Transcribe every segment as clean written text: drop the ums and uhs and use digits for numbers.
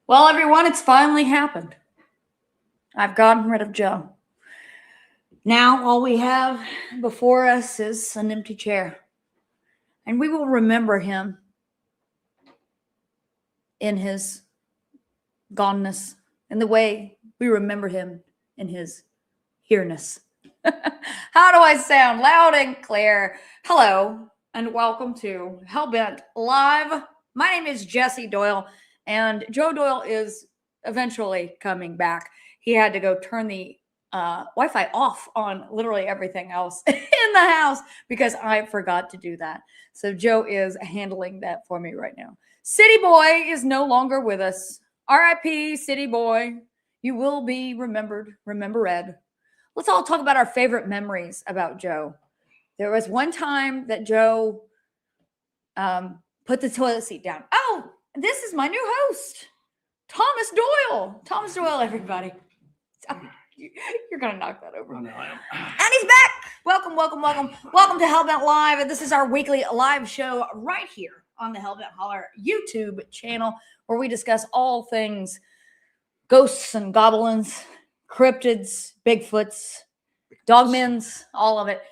Well, everyone, it's finally happened. I've gotten rid of Joe. Now all we have before us is an empty chair. And we will remember him in his goneness, in the way we remember him in his here-ness. How do I sound? Loud and clear. Hello, and welcome to Hellbent Live. My name is Jesse Doyle, and Joe Doyle is eventually coming back. He had to go turn the Wi-Fi off on literally everything else in the house because I forgot to do that. So Joe is handling that for me right now. City Boy is no longer with us. R.I.P. City Boy. You will be remembered, remembered. Let's all talk about our favorite memories about Joe. There was one time that Joe put the toilet seat down. Oh, this is my new host, Thomas Doyle. Thomas Doyle, everybody. You're going to knock that over. Oh, no, I am. And he's back. Welcome, welcome, welcome. Welcome to Hellbent Live. And this is our weekly live show right here on the Hellbent Holler YouTube channel, where we discuss all things ghosts and goblins, cryptids, Bigfoots, Dogmans, all of it.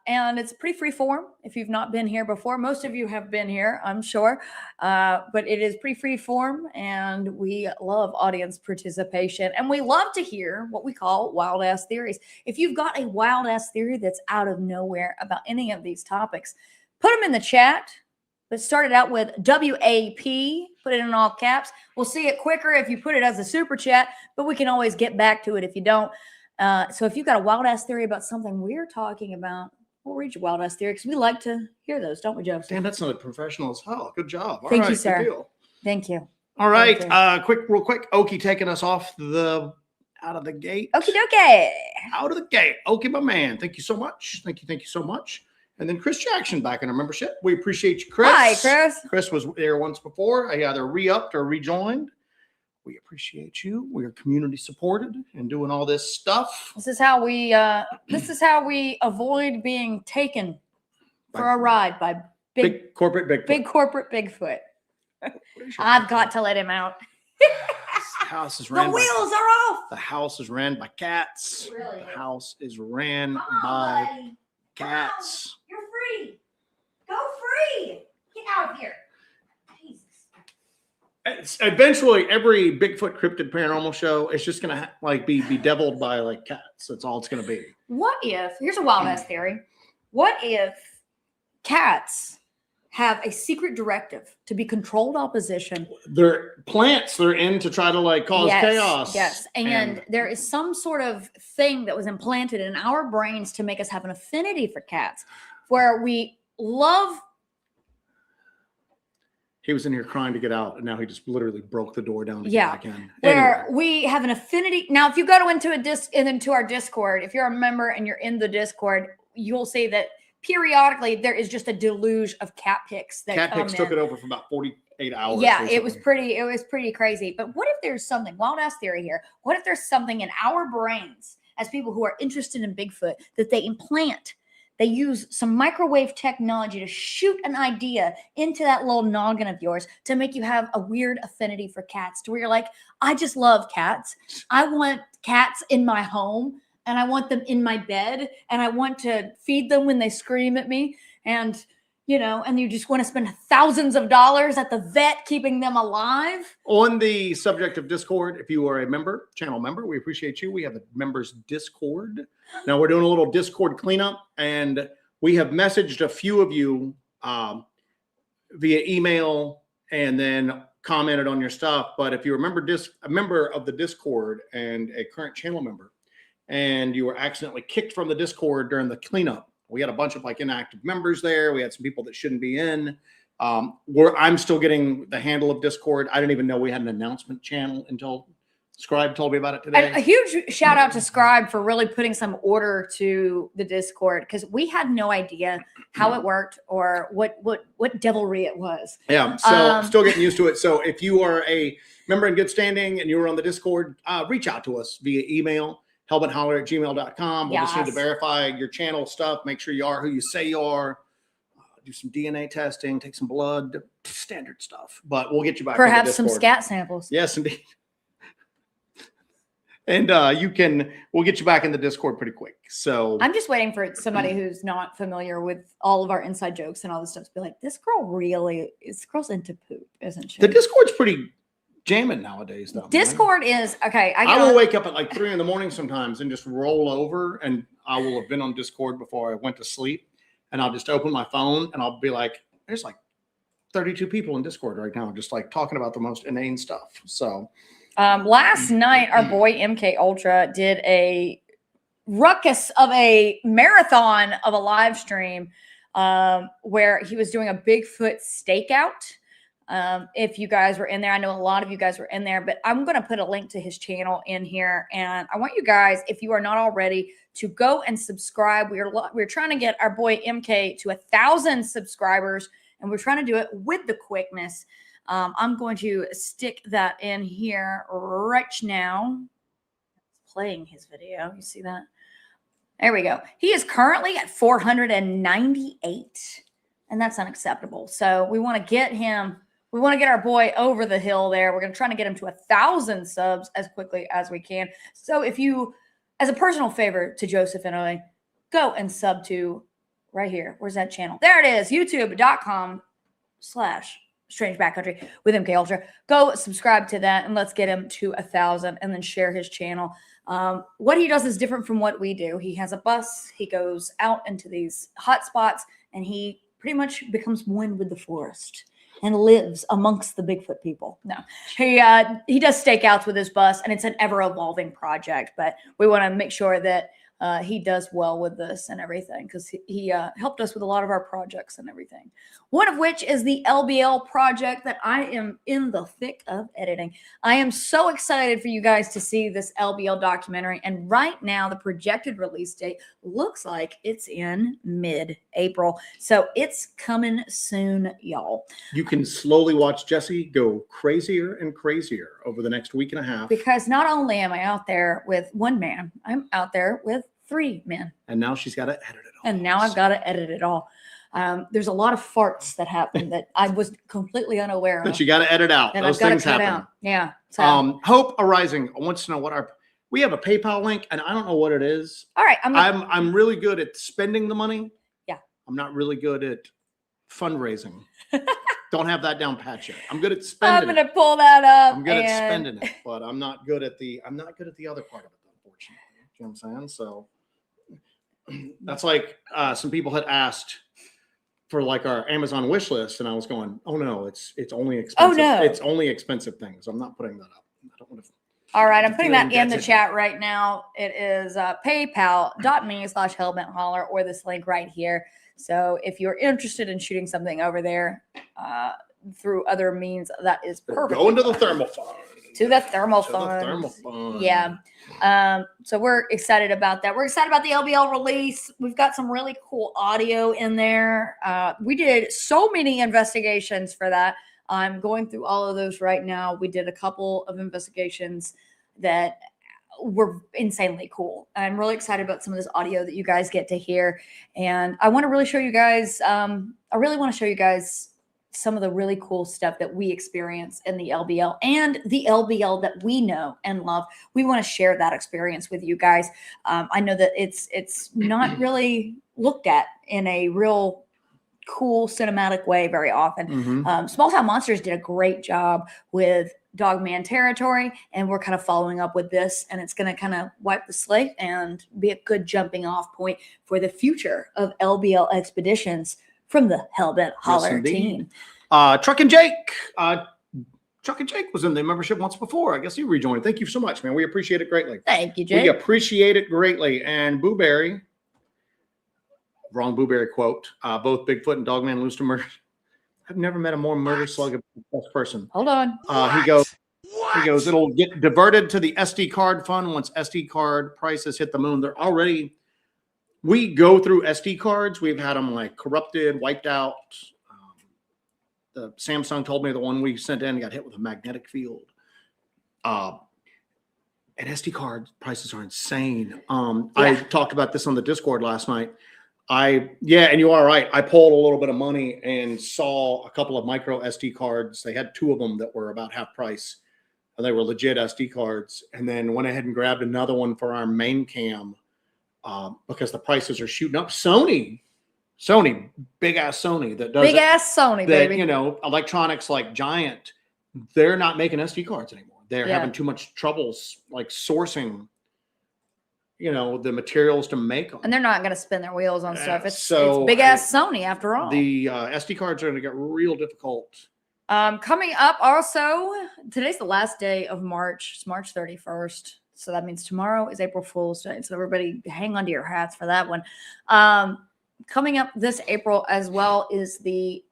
And it's pretty free form if you've not been here before. Most of you have been here, I'm sure. But it is pretty free form, and we love audience participation. And we love to hear what we call wild-ass theories. If you've got a wild-ass theory that's out of nowhere about any of these topics, put them in the chat. Let's start it out with WAP. Put it in all caps. We'll see it quicker if you put it as a super chat, but we can always get back to it if you don't. So if you've got a wild-ass theory about something we're talking about, we'll read your wild-ass theory because we like to hear those, don't we, Joe? Damn, that's not professional as hell. Good job. All Thank right, you, sir. good deal. Thank you. All right. Thank Real quick. Okie taking us out of the gate. Okie dokie. Out of the gate. Okie, my man. Thank you so much. Thank you so much. And then Chris Jackson back in our membership. We appreciate you, Chris. Hi, Chris. Chris was there once before. I either re-upped or rejoined. We appreciate you. We are community supported and doing all this stuff. This is how we avoid being taken for a ride by Big corporate Bigfoot. Big corporate Bigfoot. I've got to let him out. The house is ran. The wheels are off. The house is ran by cats. Really? The house is ran Come on, by buddy. cats. You're free. Go free. Get out of here. Jesus. Eventually, every Bigfoot cryptid paranormal show is just gonna be bedeviled by cats. That's all it's gonna be. What if? Here's a wild ass theory. What if cats have a secret directive to be controlled opposition? They're plants. They're in to try to cause chaos. Yes, and there is some sort of thing that was implanted in our brains to make us have an affinity for cats, where we love. He was in here crying to get out, and now he just literally broke the door down to Yeah, get back in. where Anyway. we have an affinity. Now, if you go into our Discord, if you're a member and you're in the Discord, you'll see that periodically there is just a deluge of cat pics that Cat come pics in. took it over for about 48 hours. Yeah, recently. it was pretty crazy. But what if there's something, wild ass theory here, what if there's something in our brains as people who are interested in Bigfoot that they implant? They use some microwave technology to shoot an idea into that little noggin of yours to make you have a weird affinity for cats, to where you're like, I just love cats. I want cats in my home, and I want them in my bed, and I want to feed them when they scream at me. And, and you just want to spend thousands of dollars at the vet keeping them alive. On the subject of Discord, if you are a channel member, we appreciate you. We have a members Discord. Now we're doing a little Discord cleanup, and we have messaged a few of you via email and then commented on your stuff. But if you remember a member of the Discord and a current channel member, and you were accidentally kicked from the Discord during the cleanup, we had a bunch of inactive members there. We had some people that shouldn't be in. I'm still getting the handle of Discord. I didn't even know we had an announcement channel until Scribe told me about it today. A huge shout out to Scribe for really putting some order to the Discord, because we had no idea how it worked or what devilry it was. Yeah, so still getting used to it. So if you are a member in good standing and you were on the Discord, reach out to us via email. hellbentholler@gmail.com. We'll just need to verify your channel stuff. Make sure you are who you say you are. do some DNA testing, take some blood, standard stuff. But we'll get you back. Perhaps some scat samples. Yes, indeed. And we'll get you back in the Discord pretty quick. So I'm just waiting for somebody who's not familiar with all of our inside jokes and all this stuff to be like, this girl's into poop, isn't she? The Discord's pretty jamming nowadays, though. Discord is okay. I will wake up at like 3 a.m. sometimes and just roll over, and I will have been on Discord before I went to sleep, and I'll just open my phone and I'll be like, there's like 32 people in Discord right now, just like talking about the most inane stuff. So last night, our boy MK Ultra did a ruckus of a marathon of a live stream where he was doing a Bigfoot stakeout. If you guys were in there, I know a lot of you guys were in there, but I'm going to put a link to his channel in here. And I want you guys, if you are not already, to go and subscribe. We're trying to get our boy MK to 1,000 subscribers, and we're trying to do it with the quickness. I'm going to stick that in here right now. Playing his video. You see that? There we go. He is currently at 498, and that's unacceptable. So we want to get him. We want to get our boy over the hill there. We're going to try to get him to 1,000 subs as quickly as we can. So if you, as a personal favor to Joseph and I, go and sub to right here. Where's that channel? There it is. YouTube.com/Strange Backcountry with MK Ultra. Go subscribe to that and let's get him to 1,000 and then share his channel. What he does is different from what we do. He has a bus. He goes out into these hotspots and he pretty much becomes one with the forest and lives amongst the Bigfoot people. No, he does stakeouts with his bus, and it's an ever-evolving project, but we want to make sure that he does well with this and everything, because he helped us with a lot of our projects and everything. One of which is the LBL project that I am in the thick of editing. I am so excited for you guys to see this LBL documentary. And right now, the projected release date looks like it's in mid-April. So it's coming soon, y'all. You can slowly watch Jessie go crazier and crazier over the next week and a half. Because not only am I out there with one man, I'm out there with 3 men. And now she's got to edit it all. And now I've got to edit it all. There's a lot of farts that happen that I was completely unaware of. That you got to edit out. Those things happen. Out. Yeah. So. Hope Arising wants to know we have a PayPal link, and I don't know what it is. All right. I'm really good at spending the money. Yeah. I'm not really good at fundraising. Don't have that down pat yet. I'm good at spending. I'm going to pull that up. I'm good at spending it, but I'm not good at the other part of it, unfortunately. You know what I'm saying? So that's like some people had asked for like our Amazon wish list, and I was going, oh no, it's only expensive. Oh no, it's only expensive things. I'm not putting that up. I don't want to. All right, I'm putting that in the chat right now. It is paypal.me/Hellbent Holler, or this link right here. So if you're interested in shooting something over there through other means, that is perfect. Go into the thermal fund. To the thermal fund. Yeah. So we're excited about that. We're excited about the LBL release. We've got some really cool audio in there. We did so many investigations for that. I'm going through all of those right now. We did a couple of investigations that were insanely cool. I'm really excited about some of this audio that you guys get to hear. And I want to really show you guys, some of the really cool stuff that we experience in the LBL and the LBL that we know and love. We want to share that experience with you guys. I know that it's not really looked at in a real cool cinematic way very often. Mm-hmm. Small Town Monsters did a great job with Dogman territory, and we're kind of following up with this, and it's going to kind of wipe the slate and be a good jumping off point for the future of LBL expeditions from the Hellbent Holler team. Truck and Jake was in the membership once before. I guess you rejoined. Thank you so much, man. We appreciate it greatly. Thank you, Jake. We appreciate it greatly. And Booberry, wrong Booberry quote, both Bigfoot and Dogman lose to murder. I've never met a more murder slug person. Hold on. He goes, it'll get diverted to the SD card fund once SD card prices hit the moon. We go through SD cards. We've had them like corrupted, wiped out. The Samsung told me the one we sent in got hit with a magnetic field. And SD card prices are insane. I talked about this on the Discord last night. and you are right. I pulled a little bit of money and saw a couple of micro SD cards. They had 2 of them that were about half price, and they were legit SD cards. And then went ahead and grabbed another one for our main cam because the prices are shooting up. Sony, big ass Sony that does big ass Sony, that, baby. you know, electronics like Giant, they're not making SD cards anymore. They're having too much troubles like sourcing, you know, the materials to make them. And they're not going to spin their wheels on stuff. It's So big ass Sony after all. The SD cards are going to get real difficult. Coming up also, today's the last day of March. It's March 31st. So that means tomorrow is April Fool's Day. So everybody hang on to your hats for that one. Coming up this April as well is the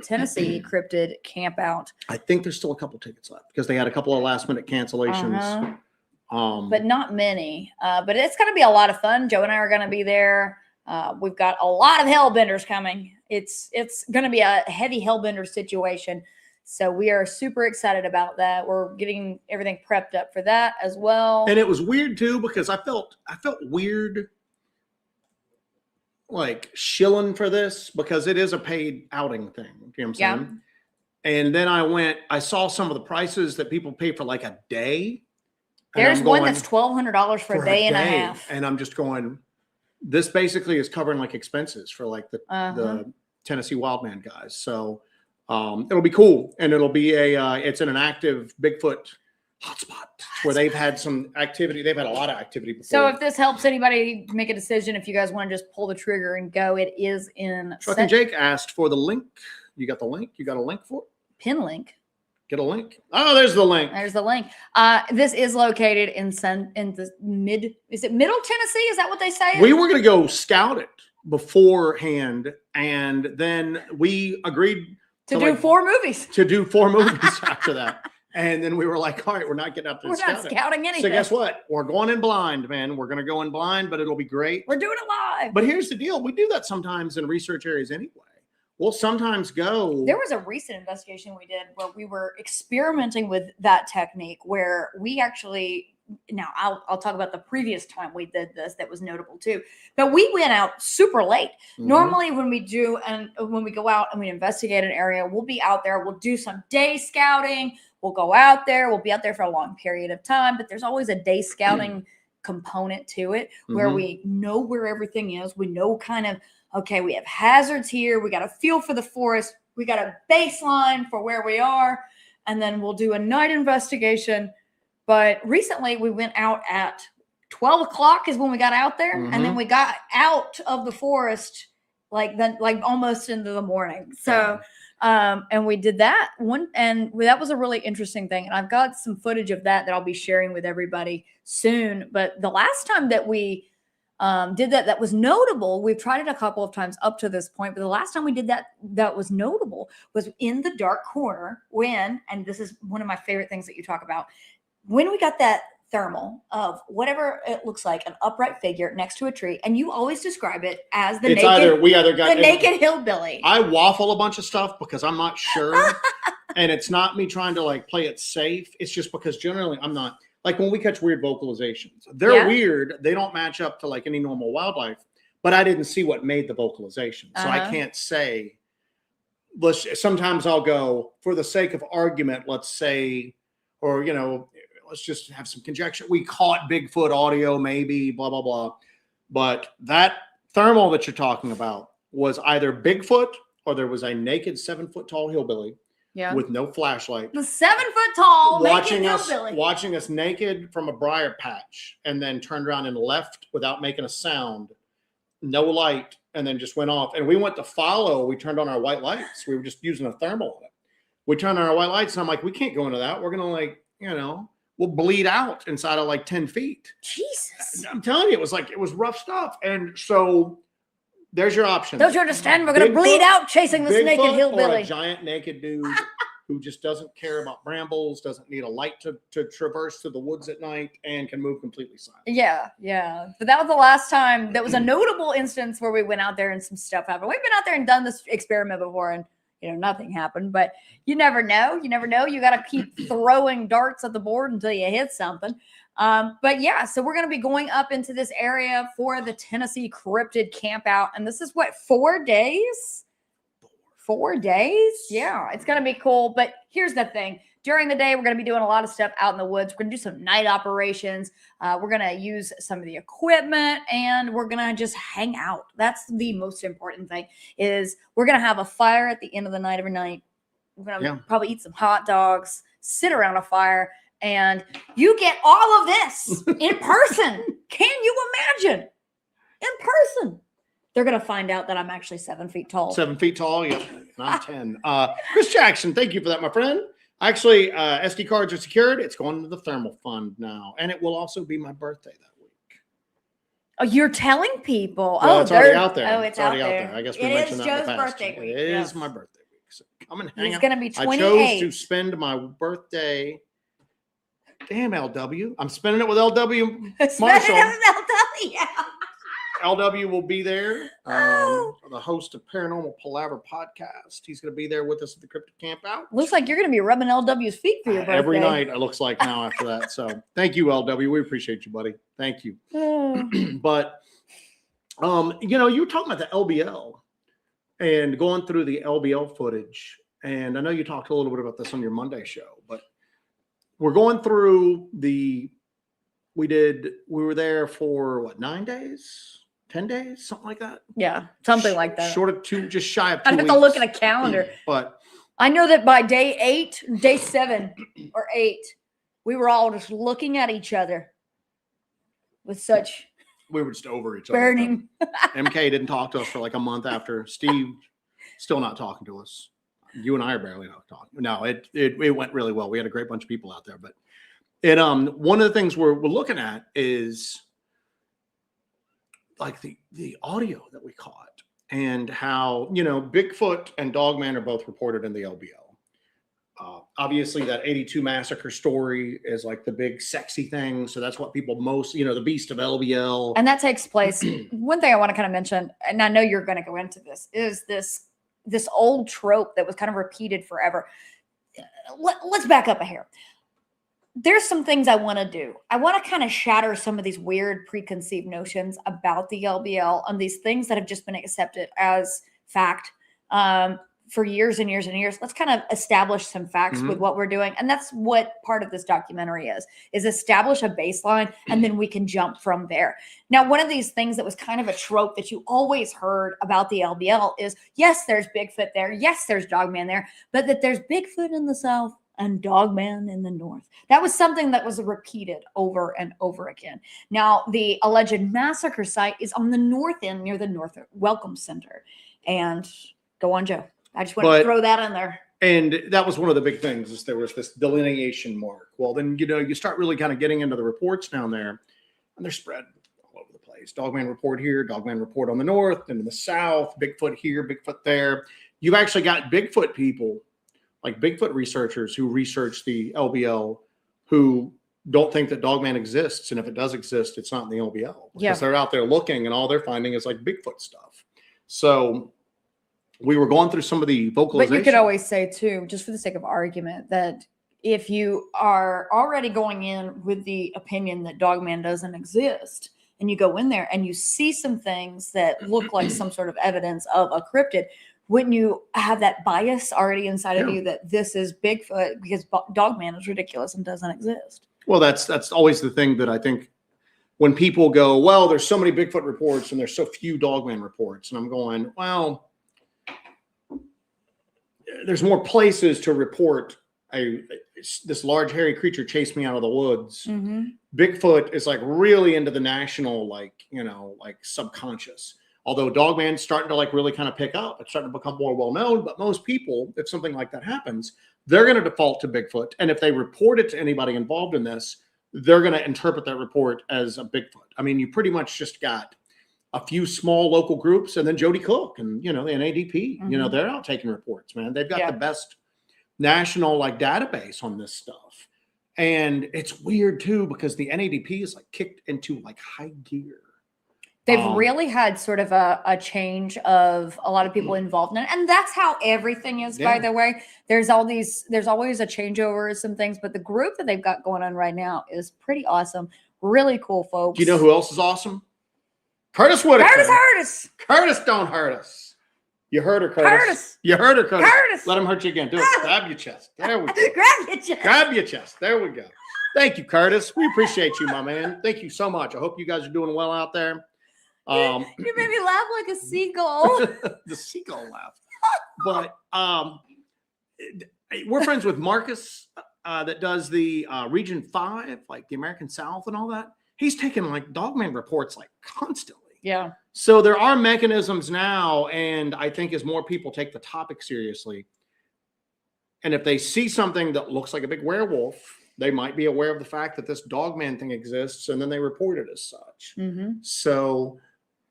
Tennessee Cryptid Camp Out. I think there's still a couple tickets left because they had a couple of last minute cancellations. But not many. But it's going to be a lot of fun. Joe and I are going to be there. We've got a lot of hellbenders coming. It's going to be a heavy hellbender situation. So we are super excited about that. We're getting everything prepped up for that as well. And it was weird too because I felt weird like shilling for this because it is a paid outing thing. You know what I'm saying? And then I saw some of the prices that people pay for like a day. There's one that's $1,200 for a day and a half. And I'm just going, this basically is covering like expenses for like the Tennessee Wildman guys. So it'll be cool. And it'll be it's in an active Bigfoot hotspot where they've had some activity. They've had a lot of activity before. So if this helps anybody make a decision, if you guys want to just pull the trigger and go, it is in. Truck and Jake asked for the link. You got the link? You got a link for it? Pin link. Get a link. Oh, there's the link. There's the link. This is located in the is it Middle Tennessee? Is that what they say? We were going to go scout it beforehand, and then we agreed to do 4 movies. To do 4 movies after that. And then we were like, all right, we're not getting out there. We're not scouting anything. So guess what? We're going in blind, man. We're going to go in blind, but it'll be great. We're doing it live. But here's the deal. We do that sometimes in research areas anyway. We'll sometimes go. There was a recent investigation we did where we were experimenting with that technique where we actually, now I'll talk about the previous time we did this that was notable too, but we went out super late. Normally when we do, and when we go out and we investigate an area, we'll be out there, we'll do some day scouting, we'll go out there, we'll be out there for a long period of time, but there's always a day scouting component to it where we know where everything is. We know kind of, okay, we have hazards here. We got a feel for the forest. We got a baseline for where we are. And then we'll do a night investigation. But recently we went out at 12 o'clock is when we got out there. And then we got out of the forest like almost into the morning. So, and we did that one. And that was a really interesting thing. And I've got some footage of that I'll be sharing with everybody soon. But the last time that we did that was notable. We've tried it a couple of times up to this point, but the last time we did that was notable was in the dark corner when, and this is one of my favorite things that you talk about, when we got that thermal of whatever it looks like, an upright figure next to a tree, and you always describe it as the naked hillbilly. I waffle a bunch of stuff because I'm not sure, and it's not me trying to like play it safe. It's just because generally I'm not. Like when we catch weird vocalizations, they're weird. They don't match up to like any normal wildlife, but I didn't see what made the vocalization. So I can't say, sometimes I'll go for the sake of argument, let's say, or, you know, let's just have some conjecture. We caught Bigfoot audio, maybe blah, blah, blah. But that thermal that you're talking about was either Bigfoot or there was a naked 7-foot tall hillbilly. With no flashlight. The 7-foot tall watching us naked from a briar patch, and then turned around and left without making a sound, no light, and then just went off. And we went to follow. We turned on our white lights. We were just using a thermal on it. We turned on our white lights, and I'm like, we can't go into that. We're gonna we'll bleed out inside of like 10 feet. Jesus. I'm telling you, it was rough stuff. And so there's your option. Don't you understand? We're going to bleed out chasing this naked hillbilly. Or a giant naked dude who just doesn't care about brambles, doesn't need a light to traverse through the woods at night, and can move completely silent. Yeah. But that was the last time. That was a notable instance where we went out there and some stuff happened. We've been out there and done this experiment before, and nothing happened. But you never know. You never know. You got to keep throwing darts at the board until you hit something. But yeah, so we're going to be going up into this area for the Tennessee Cryptid Camp Out. And this is what, 4 days? 4 days? Yeah, it's going to be cool. But here's the thing. During the day, we're going to be doing a lot of stuff out in the woods. We're going to do some night operations. We're going to use some of the equipment, and we're going to just hang out. That's the most important thing, is we're going to have a fire at the end of the night every night. We're going to probably eat some hot dogs, sit around a fire, and you get all of this in person. Can you imagine? In person. They're going to find out that I'm actually 7 feet tall. 7 feet tall? Yep. I'm 10. Chris Jackson, thank you for that, my friend. Actually, SD cards are secured. It's going to the thermal fund now. And it will also be my birthday that week. Oh, you're telling people. Well, it's already out there. Oh, it's already out there. I guess we mentioned that in the past. Birthday week. It is my birthday week. So come and hang out. He's going to be 28. I chose to spend my birthday. Damn, LW. I'm spending it with LW Marshall. Yeah. LW will be there, the host of Paranormal Palaver podcast. He's going to be there with us at the Cryptid Camp Out. Looks like you're going to be rubbing LW's feet for your birthday. Every night, it looks like now after that. So thank you, LW. We appreciate you, buddy. Thank you. But, you know, you were talking about the LBL and going through the LBL footage. And I know you talked a little bit about this on your Monday show, but we're going through we were there for what, 9 days? 10 days, something like that. Yeah, something like that. Short of just shy of 2 I'd have to look at a calendar. But I know that by day 7 or 8, we were all just looking at each other with such. We were just over each burning. other. MK didn't talk to us for like a month after. Steve still not talking to us. You and I are barely not talking. No, it went really well. We had a great bunch of people out there, but one of the things we're looking at is like the audio that we caught and how, you know, Bigfoot and Dogman are both reported in the LBL. Obviously that 82 massacre story is like the big sexy thing. So that's what people most, you know, the beast of LBL. And that takes place. One thing I want to kind of mention, and I know you're going to go into this, is this old trope that was kind of repeated forever. Let's back up a hair. There's some things I want to do. I want to kind of shatter some of these weird preconceived notions about the LBL and these things that have just been accepted as fact for years and years and years. Let's kind of establish some facts with what we're doing. And that's what part of this documentary is establish a baseline, and then we can jump from there. Now, one of these things that was kind of a trope that you always heard about the LBL is, yes, there's Bigfoot there. Yes, there's Dogman there, but that there's Bigfoot in the south and Dogman in the north. That was something that was repeated over and over again. Now, the alleged massacre site is on the north end near the North Welcome Center. And go on, Joe. I just want to throw that in there. And that was one of the big things, is there was this delineation mark. Well, then, you know, you start really kind of getting into the reports down there, and they're spread all over the place. Dogman report here, Dogman report on the north and in the south, Bigfoot here, Bigfoot there. You've actually got Bigfoot people, like Bigfoot researchers who research the LBL, who don't think that Dogman exists. And if it does exist, it's not in the LBL, because they're out there looking and all they're finding is like Bigfoot stuff. So we were going through some of the vocalization. But you could always say too, just for the sake of argument, that if you are already going in with the opinion that Dogman doesn't exist, and you go in there and you see some things that look like some sort of evidence of a cryptid, wouldn't you have that bias already inside of you that this is Bigfoot because Dogman is ridiculous and doesn't exist? Well, that's always the thing that I think when people go, well, there's so many Bigfoot reports and there's so few Dogman reports. And I'm going, well, there's more places to report this large hairy creature chased me out of the woods. Bigfoot is like really into the national, like, you know, like subconscious. Although Dogman's starting to like really kind of pick up, it's starting to become more well-known, but most people, if something like that happens, they're going to default to Bigfoot. And if they report it to anybody involved in this, they're going to interpret that report as a Bigfoot. I mean, you pretty much just got a few small local groups and then Jody Cook and, you know, the NADP, you know, they're out taking reports, man. They've got the best national like database on this stuff. And it's weird too, because the NADP is like kicked into like high gear. They've really had sort of a change of a lot of people involved in it. And that's how everything is, by the way. There's always a changeover of some things, but the group that they've got going on right now is pretty awesome. Really cool, folks. Do you know who else is awesome? Curtis Whitaker. Curtis don't hurt us. You heard her, Curtis. You heard her, Curtis. Let him hurt you again. Do it. Grab your chest. There we go. Grab your chest. Grab your chest. There we go. Thank you, Curtis. We appreciate you, my man. Thank you so much. I hope you guys are doing well out there. You made me laugh like a seagull. The seagull laugh. But we're friends with Marcus that does the Region 5, like the American South and all that. He's taking like Dogman reports like constantly. Yeah. So there are mechanisms now, and I think as more people take the topic seriously, and if they see something that looks like a big werewolf, they might be aware of the fact that this Dogman thing exists, and then they report it as such. So,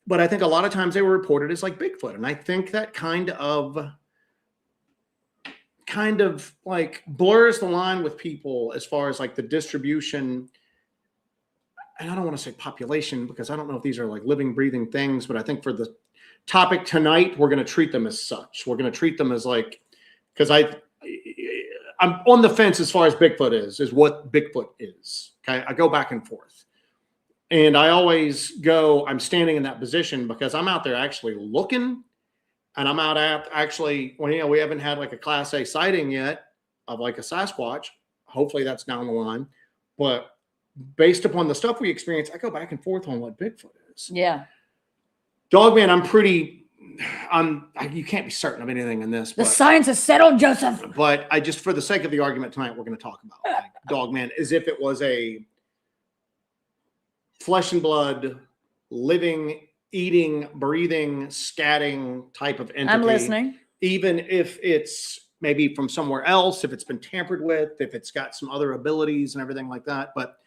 but I think a lot of times they were reported as like Bigfoot, and I think that kind of like blurs the line with people as far as like the distribution. And I don't want to say population because I don't know if these are like living, breathing things, but I think for the topic tonight, we're going to treat them as such. We're going to treat them as like, because I'm on the fence as far as Bigfoot is what Bigfoot is. Okay. I go back and forth. And I always go, I'm standing in that position because I'm out there actually looking, and I'm out at actually, well, we haven't had like a Class A sighting yet of like a Sasquatch. Hopefully that's down the line. But based upon the stuff we experience, I go back and forth on what Bigfoot is. Yeah. Dogman, you can't be certain of anything in this. The science is settled, Joseph. But I just, for the sake of the argument tonight, we're going to talk about like Dogman as if it was a flesh and blood, living, eating, breathing, scatting type of entity. I'm listening. Even if it's maybe from somewhere else, if it's been tampered with, if it's got some other abilities and everything like that. But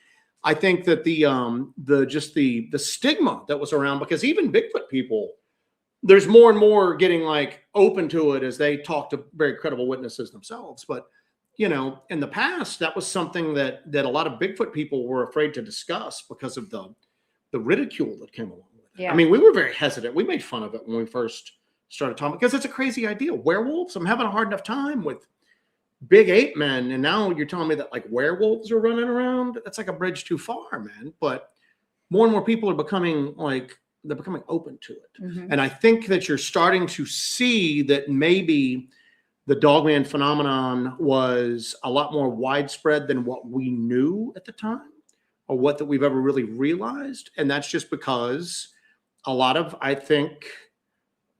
I think that the stigma that was around, because even Bigfoot people, there's more and more getting like open to it as they talk to very credible witnesses themselves. But in the past, that was something that a lot of Bigfoot people were afraid to discuss because of the ridicule that came along with it. Yeah. I mean, we were very hesitant. We made fun of it when we first started talking because it's a crazy idea. Werewolves, I'm having a hard enough time with big ape men, and now you're telling me that like werewolves are running around. That's like a bridge too far, man. But more and more people are becoming open to it. And I think that you're starting to see that maybe the Dogman phenomenon was a lot more widespread than what we knew at the time or what that we've ever really realized. And that's just because I think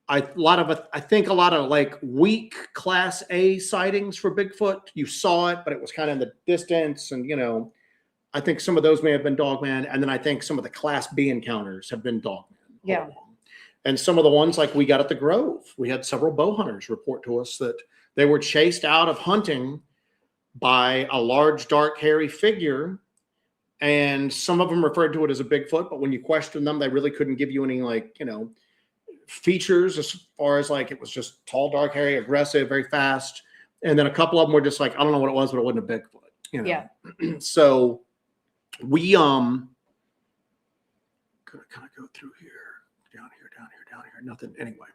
a lot of like weak Class A sightings for Bigfoot, you saw it, but it was kind of in the distance. And, I think some of those may have been Dogman. And then I think some of the Class B encounters have been Dogman. Yeah. And some of the ones like we got at the Grove, we had several bow hunters report to us that they were chased out of hunting by a large, dark, hairy figure. And some of them referred to it as a Bigfoot, but when you question them, they really couldn't give you any features as far as like it was just tall, dark, hairy, aggressive, very fast. And then a couple of them were just like, I don't know what it was, but it wasn't a Bigfoot. Yeah. So we gonna kind of go through here, down here, nothing. Anyway,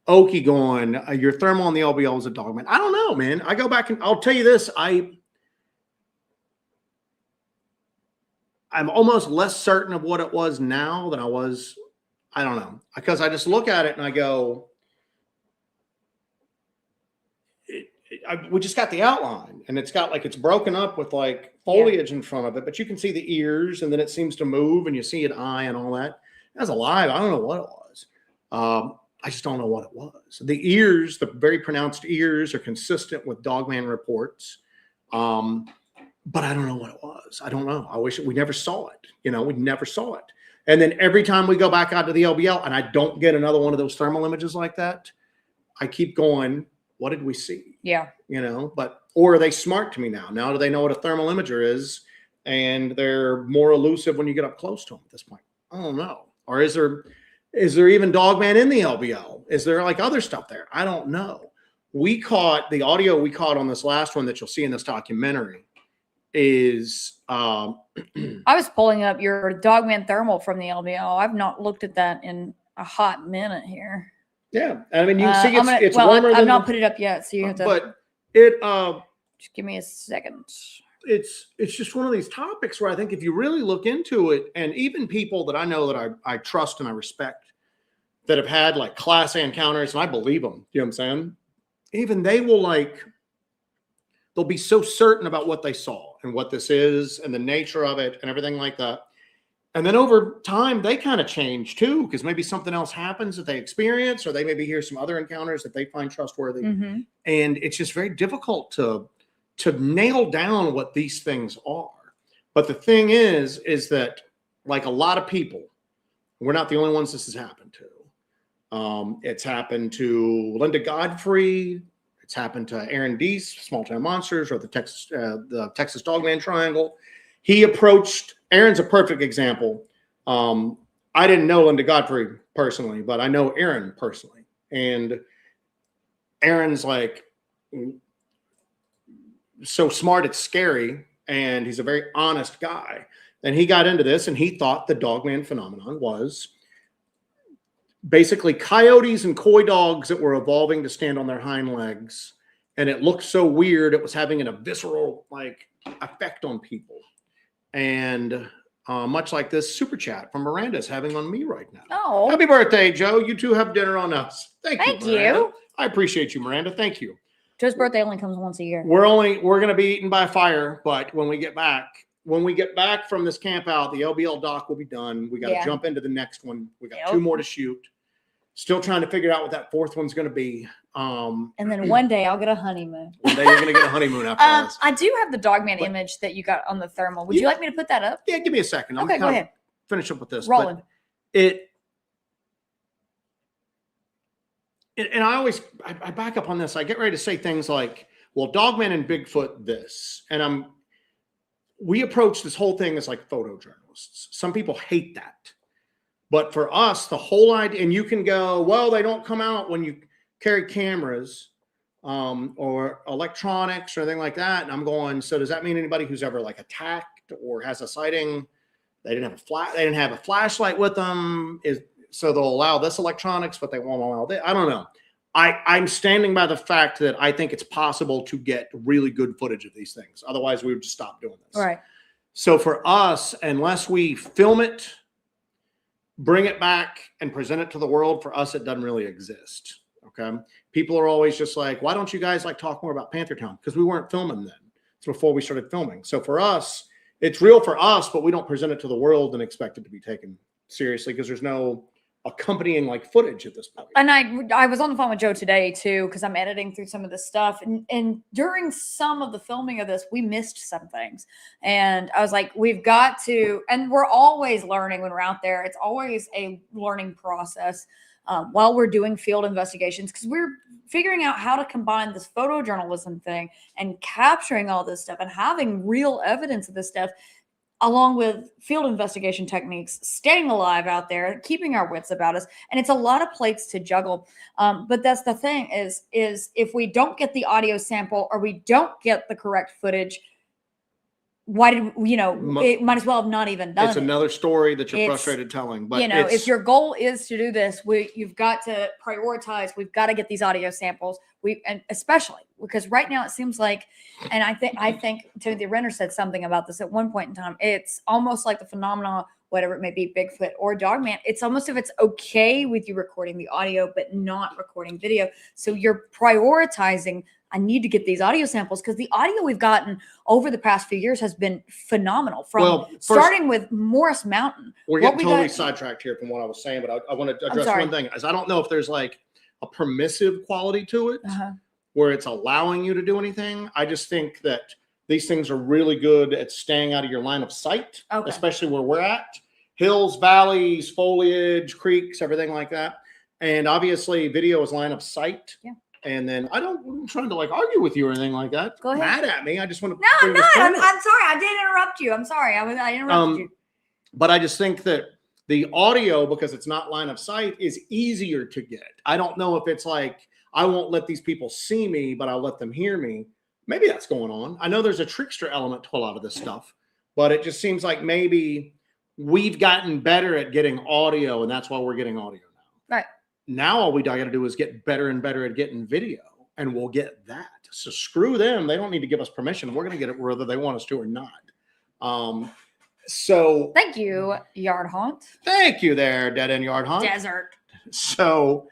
Okie going, your thermal on the LBL was a Dogman. I don't know, man. I go back and I'll tell you this. I'm almost less certain of what it was now than I was. I don't know, because I just look at it and I go, we just got the outline, and it's got like, it's broken up with like foliage in front of it, but you can see the ears, and then it seems to move, and you see an eye and all that. That's alive. I don't know what it was. I just don't know what it was. The ears, the very pronounced ears, are consistent with Dogman reports. But I don't know what it was. I don't know. I wish we never saw it. We never saw it. And then every time we go back out to the LBL and I don't get another one of those thermal images like that, I keep going, what did we see? Yeah. Or are they smart to me now? Now do they know what a thermal imager is? And they're more elusive when you get up close to them at this point. I don't know. Or is there even Dogman in the LBL? Is there like other stuff there? I don't know. The audio we caught on this last one that you'll see in this documentary is I was pulling up your Dogman thermal from the LBL. I've not looked at that in a hot minute here. yeah. I mean, you can see it's well, warmer I've than not put it up yet, so you have to. But it just give me a second. It's just one of these topics where I think if you really look into it, and even people that I know that I trust and I respect that have had like class A encounters, and I believe them, you know what I'm saying? Even they will they'll be so certain about what they saw and what this is and the nature of it and everything like that. And then over time, they kind of change too, because maybe something else happens that they experience, or they maybe hear some other encounters that they find trustworthy. Mm-hmm. And it's just very difficult to nail down what these things are. But the thing is that like a lot of people, we're not the only ones this has happened to. It's happened to Linda Godfrey. It's happened to Aaron Deese, Small Town Monsters, or the Texas Dogman Triangle. He approached, Aaron's a perfect example. I didn't know Linda Godfrey personally, but I know Aaron personally. And Aaron's like so smart, it's scary. And he's a very honest guy. And he got into this and he thought the Dogman phenomenon was basically coyotes and coy dogs that were evolving to stand on their hind legs. And it looked so weird. It was having a visceral like effect on people. And much like this super chat from Miranda is having on me right now. Oh, happy birthday, Joe. You two have dinner on us. Thank you. you. I appreciate you, Miranda. Thank you. Joe's birthday only comes once a year. We're going to be eaten by fire, but when we get back from this camp out, the LBL doc will be done. We got to jump into the next one. We got 2 more to shoot. Still trying to figure out what that 4th one's going to be. And then one day I'll get a honeymoon. One day you're going to get a honeymoon after this. I do have the Dogman image that you got on the thermal. Would you like me to put that up? Yeah, give me a second. Okay, go ahead. Finish up with this. Rolling. And I back up on this. I get ready to say things like, well, Dogman and Bigfoot this. And we approach this whole thing as like photojournalists. Some people hate that. But for us, the whole idea, and you can go, well, they don't come out when you carry cameras or electronics or anything like that. And I'm going, so does that mean anybody who's ever like attacked or has a sighting, they didn't have a flashlight with them, so they'll allow this electronics, but they won't allow that? I don't know. I'm standing by the fact that I think it's possible to get really good footage of these things. Otherwise, we would just stop doing this. Right. So for us, unless we film it, bring it back and present it to the world, for us, it doesn't really exist. Okay. People are always just like, why don't you guys like talk more about Panther Town? Because we weren't filming then. It's before we started filming. So for us, it's real for us, but we don't present it to the world and expect it to be taken seriously because there's no accompanying like footage at this point. And I was on the phone with Joe today too, because I'm editing through some of this stuff. And during some of the filming of this, we missed some things. And I was like, we've got to, and we're always learning when we're out there. It's always a learning process while we're doing field investigations, because we're figuring out how to combine this photojournalism thing and capturing all this stuff and having real evidence of this stuff, along with field investigation techniques, staying alive out there, keeping our wits about us. And it's a lot of plates to juggle. But that's the thing is if we don't get the audio sample or we don't get the correct footage, why did, it might as well have not even done it. It's another story that you're frustrated telling. But if your goal is to do this, you've got to prioritize. We've got to get these audio samples. And especially because right now it seems like, and I think Timothy Renner said something about this at one point in time. It's almost like the phenomenon, whatever it may be, Bigfoot or Dogman. It's almost if it's okay with you recording the audio, but not recording video. So you're prioritizing, I need to get these audio samples because the audio we've gotten over the past few years has been phenomenal. Starting with Morris Mountain. We're getting totally sidetracked here from what I was saying, but I want to address one thing. As I don't know if there's like a permissive quality to it where it's allowing you to do anything. I just think that these things are really good at staying out of your line of sight, especially where we're at. Hills, valleys, foliage, creeks, everything like that. And obviously video is line of sight. Yeah. And then I'm trying to like argue with you or anything like that. Go ahead. Mad at me. I just want to. No, I'm not. I'm sorry. I did interrupt you. I'm sorry. I interrupted you. But I just think that the audio, because it's not line of sight, is easier to get. I don't know if it's like, I won't let these people see me, but I'll let them hear me. maybe that's going on. I know there's a trickster element to a lot of this stuff, but it just seems like maybe we've gotten better at getting audio, and that's why we're getting audio now. Right. Now all we got to do is get better and better at getting video, and we'll get that. So screw them. They don't need to give us permission. We're going to get it whether they want us to or not. So thank you, Yard Haunt. Thank you there, Dead End Yard Haunt. Desert. So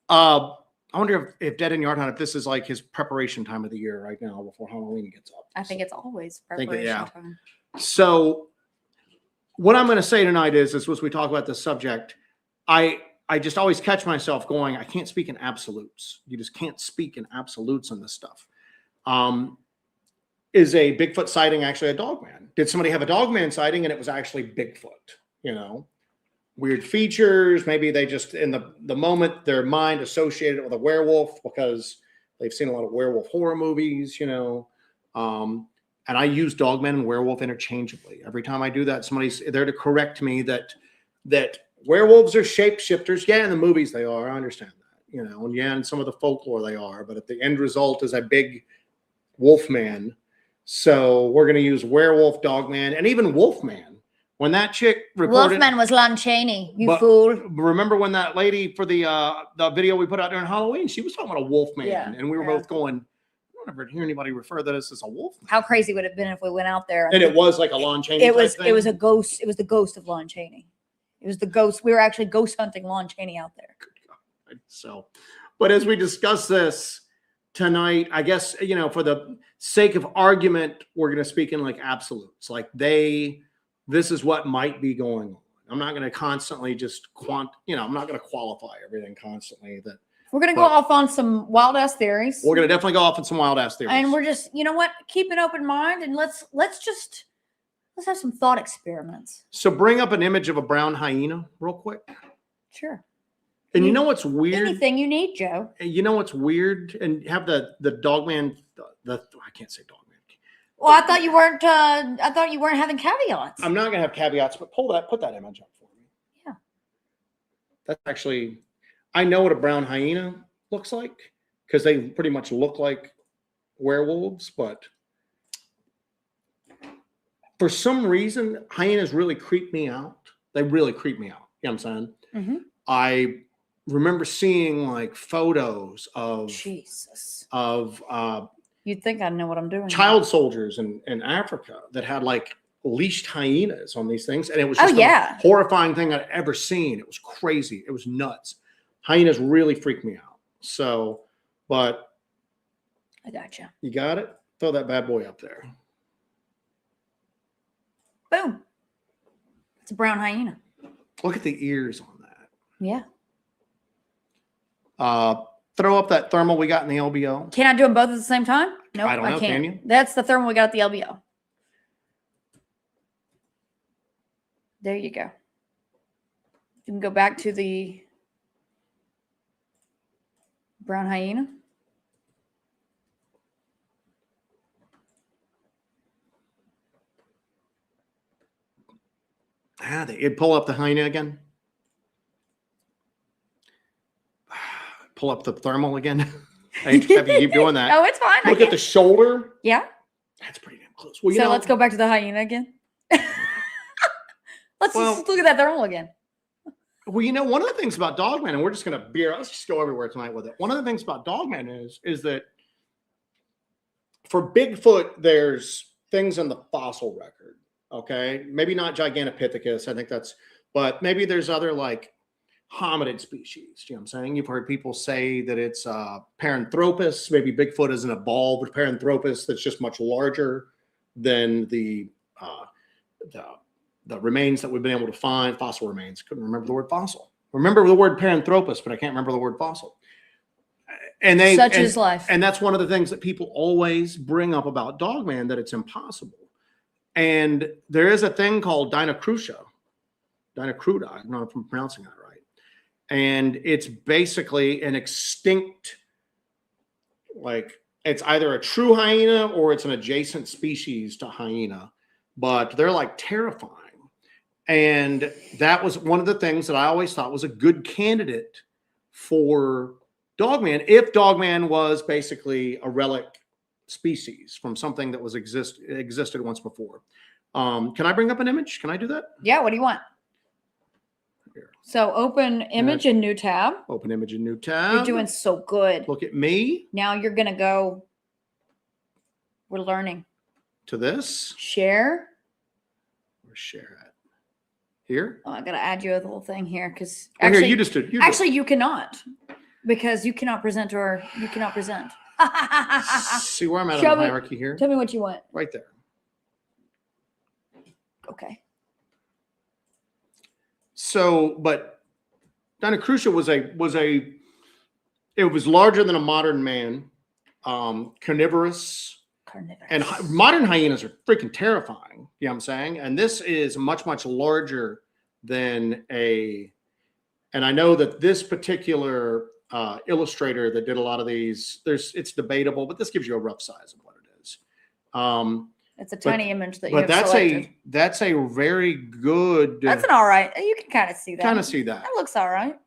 I wonder if Dead End Yard Hunt, if this is like his preparation time of the year right now before Halloween gets up. I think it's always preparation time. So what I'm going to say tonight is as we talk about this subject, I just always catch myself going, I can't speak in absolutes. You just can't speak in absolutes on this stuff. Is a Bigfoot sighting actually a dogman? Did somebody have a dogman sighting and it was actually Bigfoot? You know, weird features. Maybe they just, in the moment, their mind associated it with a werewolf because they've seen a lot of werewolf horror movies, you know. And I use dogman and werewolf interchangeably. Every time I do that, somebody's there to correct me that werewolves are shapeshifters. Yeah, in the movies they are. I understand that, you know, and yeah, in some of the folklore they are. But if the end result is a big wolf man, so we're going to use werewolf, dogman, and even wolfman. When that chick reported, Wolfman was Lon Chaney, you fool. Remember when that lady for the video we put out during Halloween, she was talking about a wolfman, and we were both going, I don't ever hear anybody refer to this as a wolfman. How crazy would it have been if we went out there and it was like a Lon Chaney? It was a ghost. It was the ghost of Lon Chaney. It was the ghost. We were actually ghost hunting Lon Chaney out there. So, but as we discuss this tonight, I guess, you know, for the sake of argument, we're going to speak in like absolutes. Like this is what might be going on. I'm not going to constantly just I'm not going to qualify everything constantly. We're going to go off on some wild ass theories. We're going to definitely go off on some wild ass theories. And we're just, you know what? Keep an open mind and let's have some thought experiments. So bring up an image of a brown hyena real quick. Sure. And you know what's weird? Anything you need, Joe. You know what's weird? And have the dogman, I can't say dogman. Well, I thought you weren't having caveats. I'm not gonna have caveats, but put that image up for me. Yeah. That's actually, I know what a brown hyena looks like because they pretty much look like werewolves, but for some reason, hyenas really creep me out. They really creep me out. You know what I'm saying? Mm-hmm. I remember seeing like photos of Jesus. You'd think I know what I'm doing. Child soldiers in Africa that had like leashed hyenas on these things. And it was just the horrifying thing I'd ever seen. It was crazy. It was nuts. Hyenas really freaked me out. So, but I gotcha. You got it? Throw that bad boy up there. Boom. It's a brown hyena. Look at the ears on that. Yeah. Throw up that thermal we got in the LBO. Can I do them both at the same time? No, I don't know. can't. Can you? That's the thermal we got at the LBO. There you go. You can go back to the brown hyena. It'd pull up the hyena again. Pull up the thermal again. I hate to have you keep doing that. Oh, it's fine. Look at the shoulder. Yeah. That's pretty damn close. Well, let's go back to the hyena again. Let's just look at that thermal again. Well, one of the things about dogman, and we're just going to let's just go everywhere tonight with it. One of the things about dogman is that for Bigfoot, there's things in the fossil record. Okay. Maybe not Gigantopithecus. I think but maybe there's other like hominid species. You know what I'm saying? You've heard people say that it's Paranthropus. Maybe Bigfoot is an evolved Paranthropus that's just much larger than the remains that we've been able to find, fossil remains. Couldn't remember the word fossil. Remember the word Paranthropus, but I can't remember the word fossil. And such is life. And that's one of the things that people always bring up about dogman, that it's impossible. And there is a thing called Dinocruda. I don't know if I'm pronouncing that right. And it's basically an extinct, like it's either a true hyena or it's an adjacent species to hyena, but they're like terrifying. And that was one of the things that I always thought was a good candidate for dogman, if dogman was basically a relic species from something that was existed once before. Can I bring up an image? Can I do that? Yeah. What do you want? Here. So open image in new tab. Open image in new tab. You're doing so good. Look at me. Now you're going to go. We're learning. To this. Share. Where's share at? Here? Oh, I got to add you a little thing here because Here, actually, you just did. you cannot because you cannot present or you cannot present. See where I'm at Show on the me- hierarchy here? Tell me what you want. Right there. Okay. So, but Dinocrucia it was larger than a modern man, carnivorous. And modern hyenas are freaking terrifying. You know what I'm saying? And this is much, much larger than and I know that this particular illustrator that did a lot of these, it's debatable, but this gives you a rough size of what it is. It's a tiny image that you But have selected. that's a very good. That's an all right. You can kind of see that. That. That looks all right.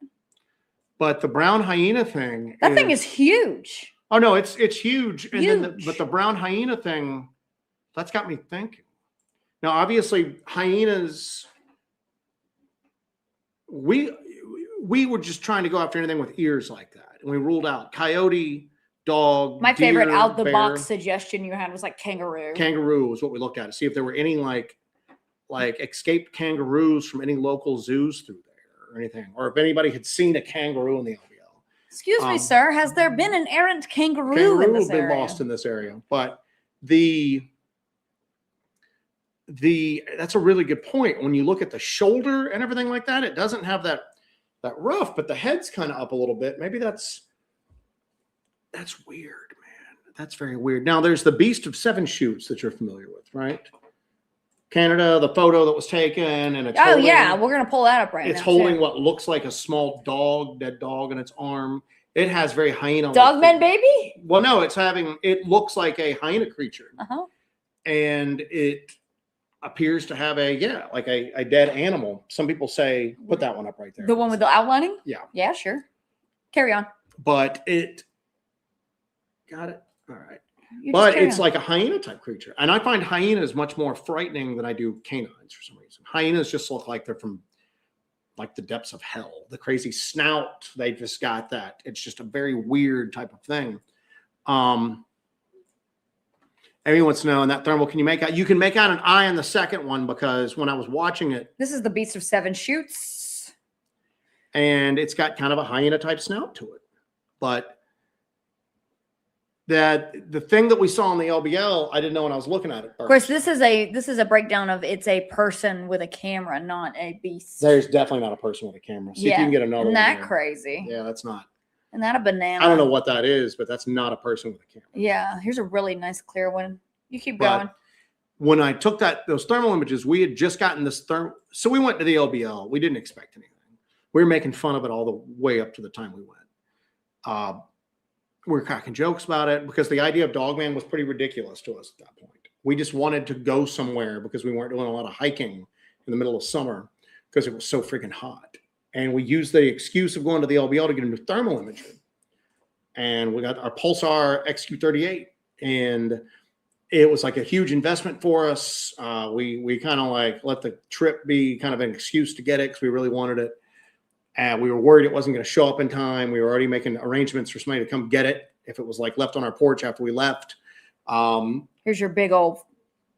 But the brown hyena thing. That thing is huge. Oh no, it's huge. And Huge. then but the brown hyena thing, that's got me thinking. Now, obviously, hyenas. We were just trying to go after anything with ears like that, and we ruled out coyote, dog. My favorite deer, out the bear. box suggestion you had was like kangaroo. Kangaroo was what we looked at to see if there were any like escaped kangaroos from any local zoos through there or anything, or if anybody had seen a kangaroo in the LBL. Excuse me, sir. Has there been an errant kangaroo in this been area? lost in this area, but that's a really good point. When you look at the shoulder and everything like that, it doesn't have that rough, but the head's kind of up a little bit. Maybe that's weird, man. That's very weird. Now there's the Beast of Seven Shoots that you're familiar with, right? Canada, the photo that was taken, and it's yeah, we're gonna pull that up right now. It's holding what looks like a small dead dog in its arm. It has very hyena. Dogman baby? Well, no, it looks like a hyena creature. Uh-huh. And it appears to have a dead animal. Some people say, put that one up right there. The one with the outlining? Yeah. Yeah, sure. Carry on. But it got it. All right. But it's like a hyena type creature. And I find hyenas much more frightening than I do canines for some reason. Hyenas just look like they're from like the depths of hell. The crazy snout, they just got that. It's just a very weird type of thing. Everyone wants to know in that thermal, you can make out an eye on the second one because when I was watching it. This is the Beast of Seven Shoots. And it's got kind of a hyena type snout to it. But the thing that we saw in the LBL, I didn't know when I was looking at it first. Of course, this is a breakdown of it's a person with a camera, not a beast. There's definitely not a person with a camera. See if you can get another Isn't one. that there. crazy? Yeah, that's not. Isn't that a banana? I don't know what that is, but that's not a person with a camera. Yeah, here's a really nice clear one. You keep But going. when I took those thermal images, we had just gotten this so we went to the LBL. We didn't expect anything. We were making fun of it all the way up to the time we went. We were cracking jokes about it because the idea of Dogman was pretty ridiculous to us at that point. We just wanted to go somewhere because we weren't doing a lot of hiking in the middle of summer because it was so freaking hot. And we used the excuse of going to the LBL to get into thermal imaging. And we got our Pulsar XQ38. And it was like a huge investment for us. We kind of like let the trip be kind of an excuse to get it because we really wanted it. And we were worried it wasn't going to show up in time. We were already making arrangements for somebody to come get it if it was like left on our porch after we left. There's your big old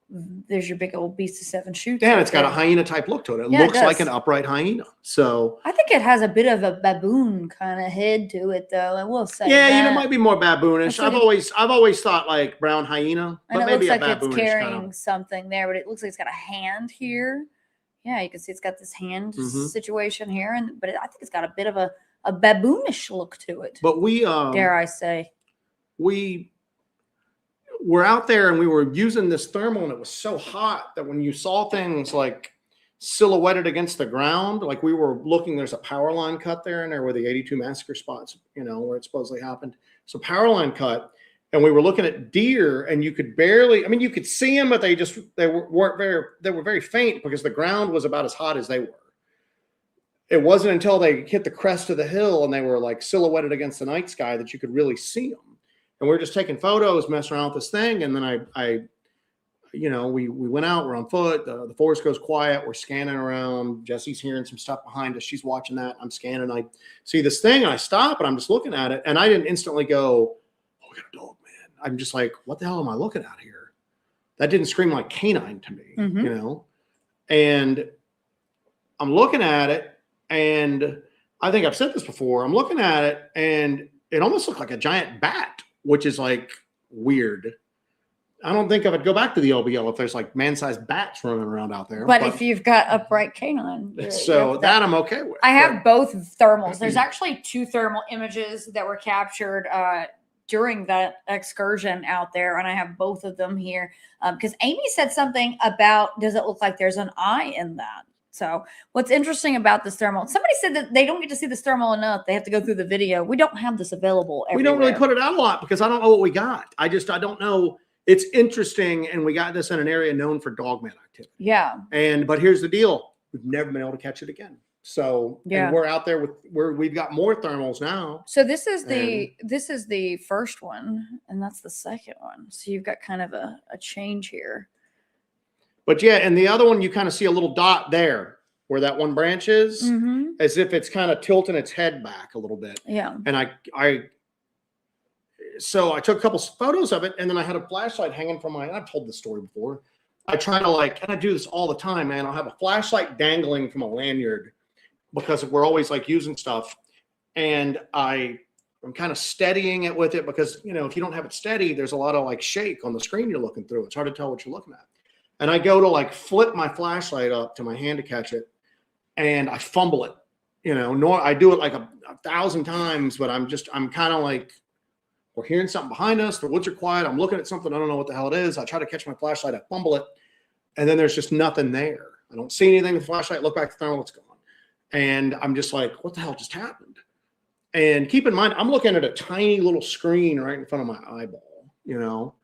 Beast of Seven Shoots. And it's got a hyena type look to it. It looks like an upright hyena. So I think it has a bit of a baboon kind of head to it, though. I will say. Yeah, it might be more baboonish. I've always thought like brown hyena, but and it maybe looks like a baboonish it's carrying kind of. something there, but it looks like it's got a hand here. Yeah, you can see it's got this hand situation here, but I think it's got a bit of a baboonish look to it. But dare I say, we were out there and we were using this thermal, and it was so hot that when you saw things like silhouetted against the ground, like we were looking, there's a power line cut there, and there were the 82 massacre spots, where it supposedly happened. So power line cut. And we were looking at deer, and you could barely, you could see them, but they were very faint because the ground was about as hot as they were. It wasn't until they hit the crest of the hill and they were like silhouetted against the night sky that you could really see them. And we're just taking photos, messing around with this thing. And then we went out, we're on foot, the forest goes quiet, we're scanning around. Jesse's hearing some stuff behind us. She's watching that. I'm scanning. I see this thing and I stop and I'm just looking at it. And I didn't instantly go, oh, we got a dog, man. I'm just like, what the hell am I looking at here? That didn't scream like canine to me, And I'm looking at it, and I think I've said this before. I'm looking at it, and it almost looked like a giant bat, which is like weird. I don't think I would go back to the LBL if there's like man-sized bats running around out there. But if you've got upright canine, so that I'm okay with. I have both thermals. There's actually 2 thermal images that were captured during that excursion out there, and I have both of them here because Amy said something about, does it look like there's an eye in that? So what's interesting about this thermal, somebody said that they don't get to see this thermal enough. They have to go through the video. We don't have this available everywhere. We don't really put it out a lot because I don't know what we got. I don't know. It's interesting, and we got this in an area known for dogman activity. Yeah. But here's the deal. We've never been able to catch it again. So and we're out there we've got more thermals now. So this is the first one, and that's the second one. So you've got kind of a change here. But yeah, and the other one you kind of see a little dot there where that one branch is, as if it's kind of tilting its head back a little bit. Yeah. And so I took a couple photos of it, and then I had a flashlight hanging from I've told this story before. I try to and I do this all the time, man. I'll have a flashlight dangling from a lanyard because we're always like using stuff. And I'm kind of steadying it with it because, if you don't have it steady, there's a lot of like shake on the screen you're looking through. It's hard to tell what you're looking at. And I go to like flip my flashlight up to my hand to catch it, and I fumble it. I do it like a 1,000 times, but I'm kind of like, we're hearing something behind us. The woods are quiet. I'm looking at something. I don't know what the hell it is. I try to catch my flashlight. I fumble it, and then there's just nothing there. I don't see anything with the flashlight. Look back at the thermal. It's gone. And I'm just like, what the hell just happened? And keep in mind, I'm looking at a tiny little screen right in front of my eyeball,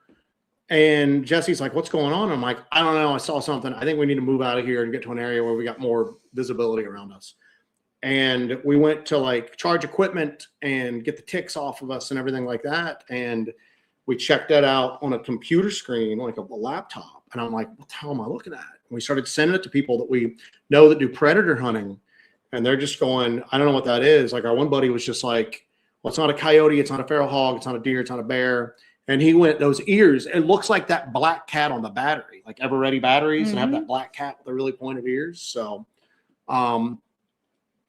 And Jesse's like, what's going on? I'm like, I don't know. I saw something. I think we need to move out of here and get to an area where we got more visibility around us. And we went to like charge equipment and get the ticks off of us and everything like that. And we checked that out on a computer screen, like a laptop. And I'm like, what the hell am I looking at? And we started sending it to people that we know that do predator hunting. And they're just going, I don't know what that is. Like our one buddy was just like, well, it's not a coyote. It's not a feral hog. It's not a deer. It's not a bear. And he went, those ears, it looks like that black cat on the battery, like Ever Ready batteries and have that black cat with the really pointed ears. So,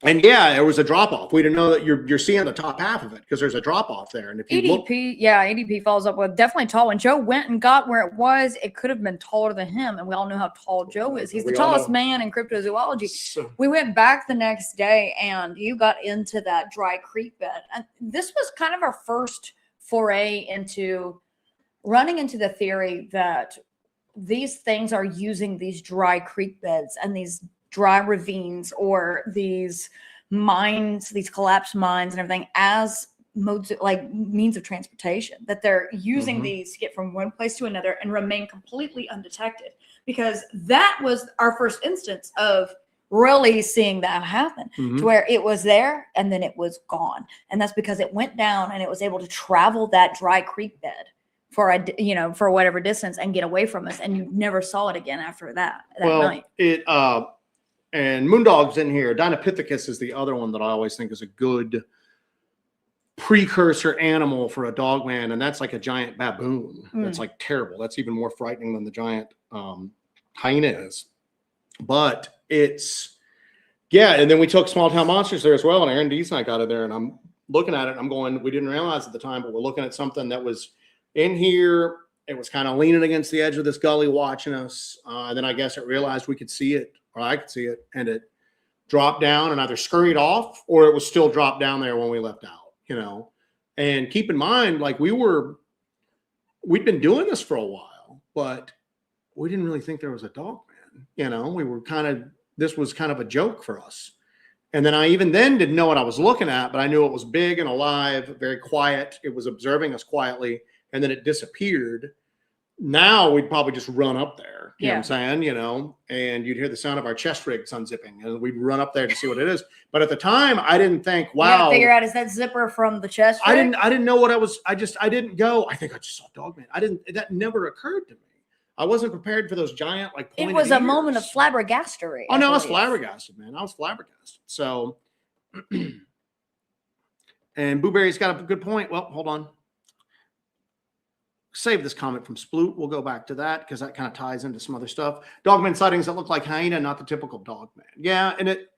and yeah, there was a drop off. We didn't know that you're seeing the top half of it because there's a drop off there. And if you ADP follows up with definitely tall. When Joe went and got where it was, it could have been taller than him. And we all know how tall Joe is. He's the tallest man in cryptozoology. So, we went back the next day and you got into that dry creek bed. And this was kind of our first foray into running into the theory that these things are using these dry creek beds and these dry ravines or these mines, these collapsed mines and everything as modes, like means of transportation, that they're using these to get from one place to another and remain completely undetected, because that was our first instance of really seeing that happen to where it was there and then it was gone. And that's because it went down and it was able to travel that dry creek bed for for whatever distance and get away from us. And you never saw it again after that night. And Moondog's in here. Dinopithecus is the other one that I always think is a good precursor animal for a dogman. And that's like a giant baboon. That's like terrible. That's even more frightening than the giant hyena is. But it's, and then we took Small Town Monsters there as well. And Aaron Dees and I got it there. And I'm looking at it. And I'm going, we didn't realize at the time, but we're looking at something that was in here. It was kind of leaning against the edge of this gully watching us. And then I guess it realized we could see it. Or I could see it, and it dropped down and either scurried off or it was still dropped down there when we left out, And keep in mind, like we'd been doing this for a while, but we didn't really think there was a dogman, we were this was kind of a joke for us. And then I even then didn't know what I was looking at, but I knew it was big and alive, very quiet. It was observing us quietly, and then it disappeared. Now we'd probably just run up there. You know Yeah. what I'm saying? You know, and you'd hear the sound of our chest rigs unzipping, and we'd run up there to see what it is. But at the time, I didn't think, You gotta wow. figure out, is that zipper from the chest? I rig? didn't know what I was. I didn't go. I think I just saw Dogman. That never occurred to me. I wasn't prepared for those giant, like, It pointed was a ears. moment of flabbergastery. Oh no, I was believe. flabbergasted, man. I was flabbergasted. So, and Booberry's got a good point. Well, hold on. Save this comment from Sploot. We'll go back to that because that kind of ties into some other stuff. Dogman sightings that look like hyena, not the typical dogman. Yeah, and it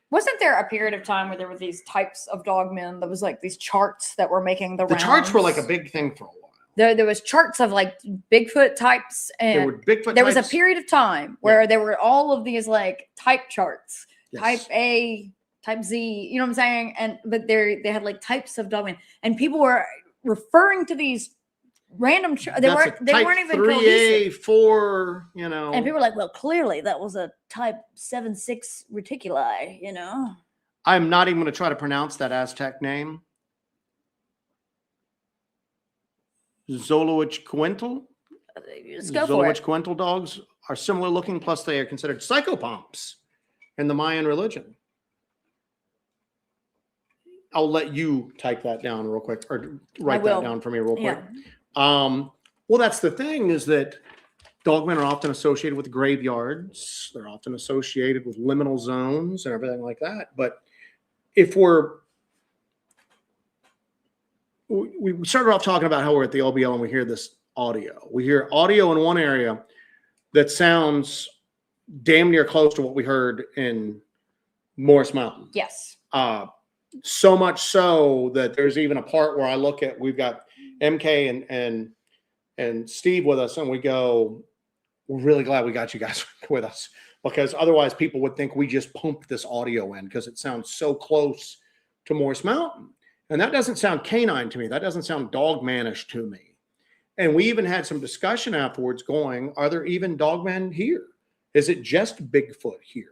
Wasn't there a period of time where there were these types of dogmen? There was like these charts that were making the charts were like a rounds? big thing for a while. There was charts of like Bigfoot types, There and were Bigfoot. there was a types. period of time where there were all of these like type charts, Yes. type A, type Z, you know what I'm saying? And but they had like types of dogmen, and people were referring to these random they weren't even 3A, cohesive. 4, you know. And people were like, well, clearly that was a type 7-6 reticuli, you know. I'm not even going to try to pronounce that Aztec name. Zoloichquental. Let's go for it. Zoloichquental dogs are similar looking, plus they are considered psychopomps in the Mayan religion. I'll let you type that down real quick, or write that will. down for me real quick. Yeah. Well, that's the thing, is that dogmen are often associated with graveyards. They're often associated with liminal zones and everything like that. But if we started off talking about how we're at the LBL and we hear this audio. We hear audio in one area that sounds damn near close to what we heard in Morris Mountain. Yes. So much so that there's even a part where I look at, we've got MK and Steve with us, and we go, we're really glad we got you guys with us, because otherwise people would think we just pumped this audio in because it sounds so close to Morris Mountain. And that doesn't sound canine to me. That doesn't sound dogmanish to me. And we even had some discussion afterwards going, are there even dogmen here? Is it just Bigfoot here?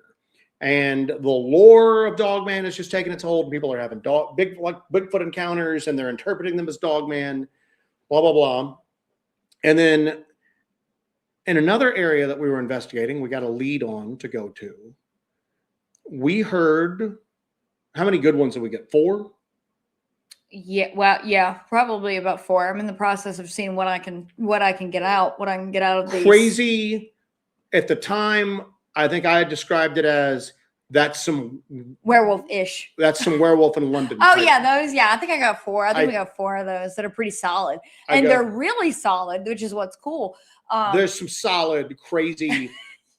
And the lore of dogman is just taking its hold. People are having Bigfoot encounters, and they're interpreting them as dogman, blah, blah, blah. And then in another area that we were investigating, we got a lead on to go to. We heard, how many good ones did we get? 4? Yeah, well, yeah, probably about 4. I'm in the process of seeing what I can get out of these. Crazy. At the time, I think I had described it as that's some werewolf-ish. That's some werewolf in London. Oh type. yeah, those. Yeah, I think I got 4. I think we got 4 of those that are pretty solid, and they're really solid, which is what's cool. There's some solid, crazy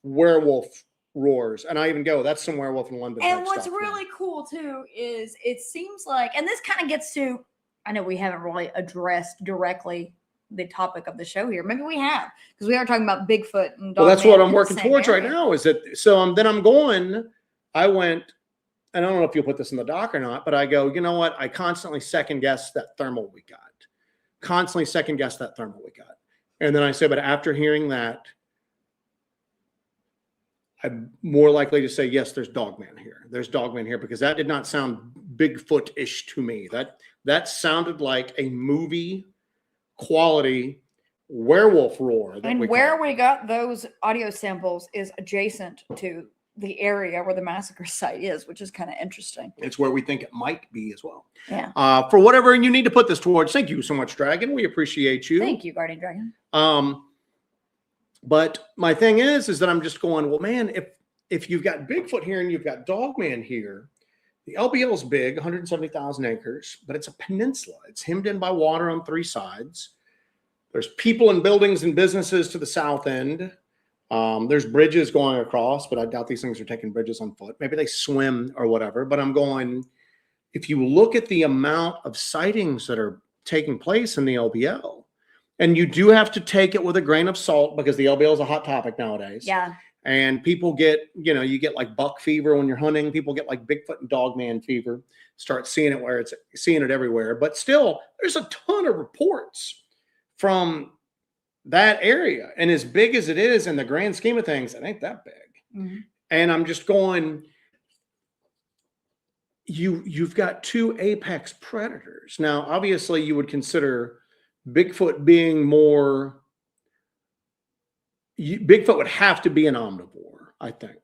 werewolf roars, and I even go, that's some werewolf in London. And what's really cool too is it seems like, and this kind of gets to, I know we haven't really addressed directly the topic of the show here. Maybe we have, because we are talking about Bigfoot and well, that's Dogman what I'm in the working same towards area. right now. Is that so? Then I'm going. I went, and I don't know if you'll put this in the doc or not, but I go, you know what? I constantly second guess that thermal we got. And then I said, but after hearing that, I'm more likely to say, yes, there's dogman here. There's dogman here, because that did not sound Bigfoot-ish to me. That sounded like a movie quality werewolf roar. And where we got those audio samples is adjacent to the area where the massacre site is, which is kind of interesting. It's where we think it might be as well. Yeah. For whatever you need to put this towards, thank you so much, Dragon. We appreciate you. Thank you, Guardian Dragon. But my thing is that I'm just going, well, man, if you've got Bigfoot here and you've got Dogman here, the LBL is big, 170,000 acres, but it's a peninsula. It's hemmed in by water on 3 sides. There's people and buildings and businesses to the south end. There's bridges going across, but I doubt these things are taking bridges on foot. Maybe they swim or whatever, but I'm going, if you look at the amount of sightings that are taking place in the LBL, and you do have to take it with a grain of salt, because the LBL is a hot topic nowadays. Yeah. And people get, you get like buck fever when you're hunting. People get like Bigfoot and Dogman fever, start seeing it everywhere. But still, there's a ton of reports from that area. And as big as it is in the grand scheme of things, it ain't that big. Mm-hmm. And I'm just going, you've got 2 apex predators. Now, obviously, you would consider Bigfoot being more Bigfoot would have to be an omnivore, I think,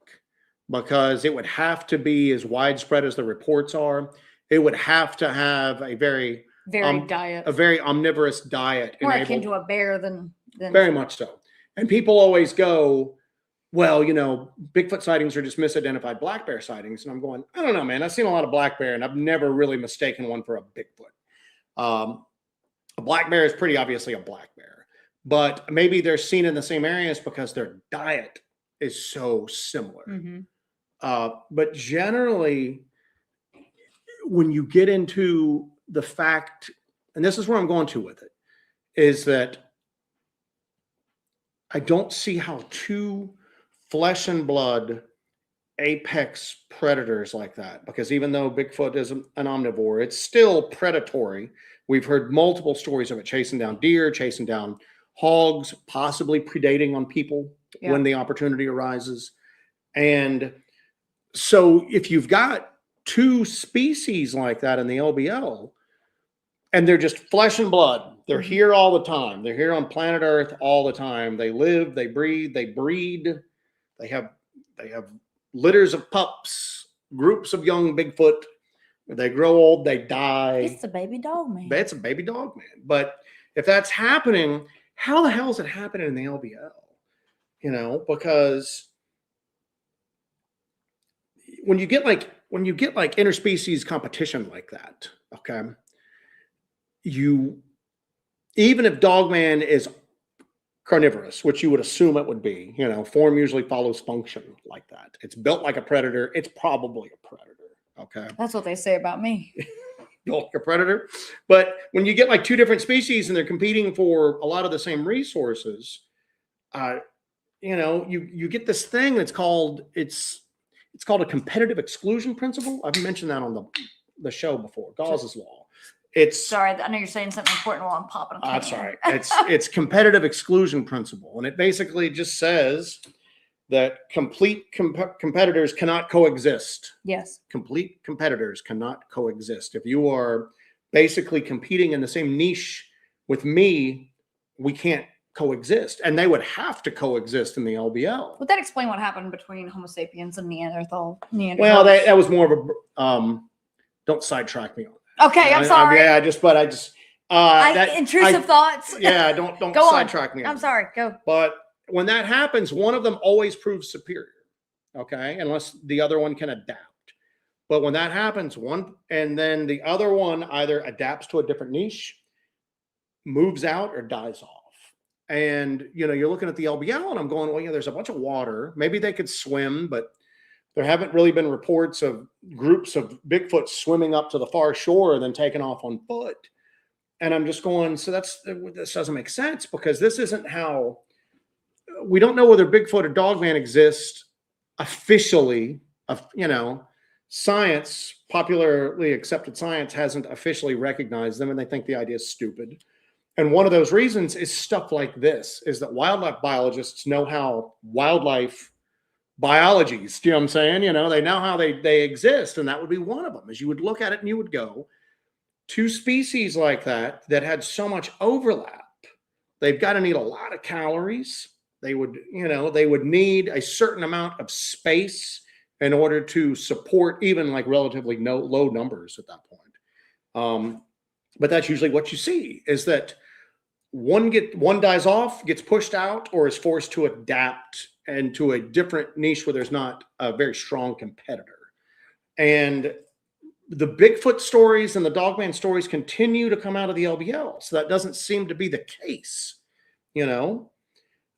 because it would have to be as widespread as the reports are. It would have to have a very diet, a very omnivorous diet, more akin to a bear than very much so. And people always go, well, you know, Bigfoot sightings are just misidentified black bear sightings. And I'm going, I don't know, man. I've seen a lot of black bear, and I've never really mistaken one for a Bigfoot. A black bear is pretty obviously a black bear, but maybe they're seen in the same areas because their diet is so similar. But generally, when you get into the fact, and this is where I'm going to with it, is that I don't see how two flesh and blood apex predators like that, because even though Bigfoot is an omnivore, it's still predatory. We've heard multiple stories of it chasing down deer, chasing down hogs, possibly predating on people when the opportunity arises. And so if you've got two species like that in the LBL, and they're just flesh and blood, they're here all the time. They're here on planet Earth all the time. They live, they breathe, they have litters of pups, groups of young Bigfoot. They grow old, they die. It's a baby dog man. It's a baby dog man. But if that's happening, how the hell is it happening in the LBL? You know, because when you get like interspecies competition like that, okay, even if Dogman is carnivorous, which you would assume it would be, you know, form usually follows function like that. It's built like a predator. It's probably a predator. Okay. That's what they say about me. Built like a predator. But when you get like two different species and they're competing for a lot of the same resources, you know, you get this thing that's called, it's called a competitive exclusion principle. I've mentioned that on the show before, Gauss's law. Sorry, I know you're saying something important while I'm popping a can. That's all right. It's competitive exclusion principle, and it basically just says that complete competitors cannot coexist. Yes. Complete competitors cannot coexist. If you are basically competing in the same niche with me, we can't coexist, and they would have to coexist in the LBL. Would that explain what happened between Homo sapiens and Neanderthal? Well, that was more of a don't sidetrack me on that. Okay, I'm sorry. Intrusive thoughts. Yeah, don't sidetrack me. I'm sorry. Go. But when that happens, one of them always proves superior. Okay, unless the other one can adapt. But when that happens, and then the other one either adapts to a different niche, moves out, or dies off. And you know, you're looking at the LBL, and I'm going, well, yeah, there's a bunch of water. Maybe they could swim, but there haven't really been reports of groups of Bigfoot swimming up to the far shore and then taking off on foot. And I'm just going, so this doesn't make sense, because this isn't how, we don't know whether Bigfoot or Dogman exist officially. You know, science, popularly accepted science, hasn't officially recognized them, and they think the idea is stupid. And one of those reasons is stuff like this, is that wildlife biologists know how wildlife biologies, do you know what I'm saying? You know, they know how they exist, and that would be one of them. As you would look at it and you would go, two species like that had so much overlap, they've got to need a lot of calories. They would need a certain amount of space in order to support even like relatively low numbers at that point. But that's usually what you see, is that one dies off, gets pushed out, or is forced to adapt into a different niche where there's not a very strong competitor. And the Bigfoot stories and the Dogman stories continue to come out of the LBL. So that doesn't seem to be the case, you know?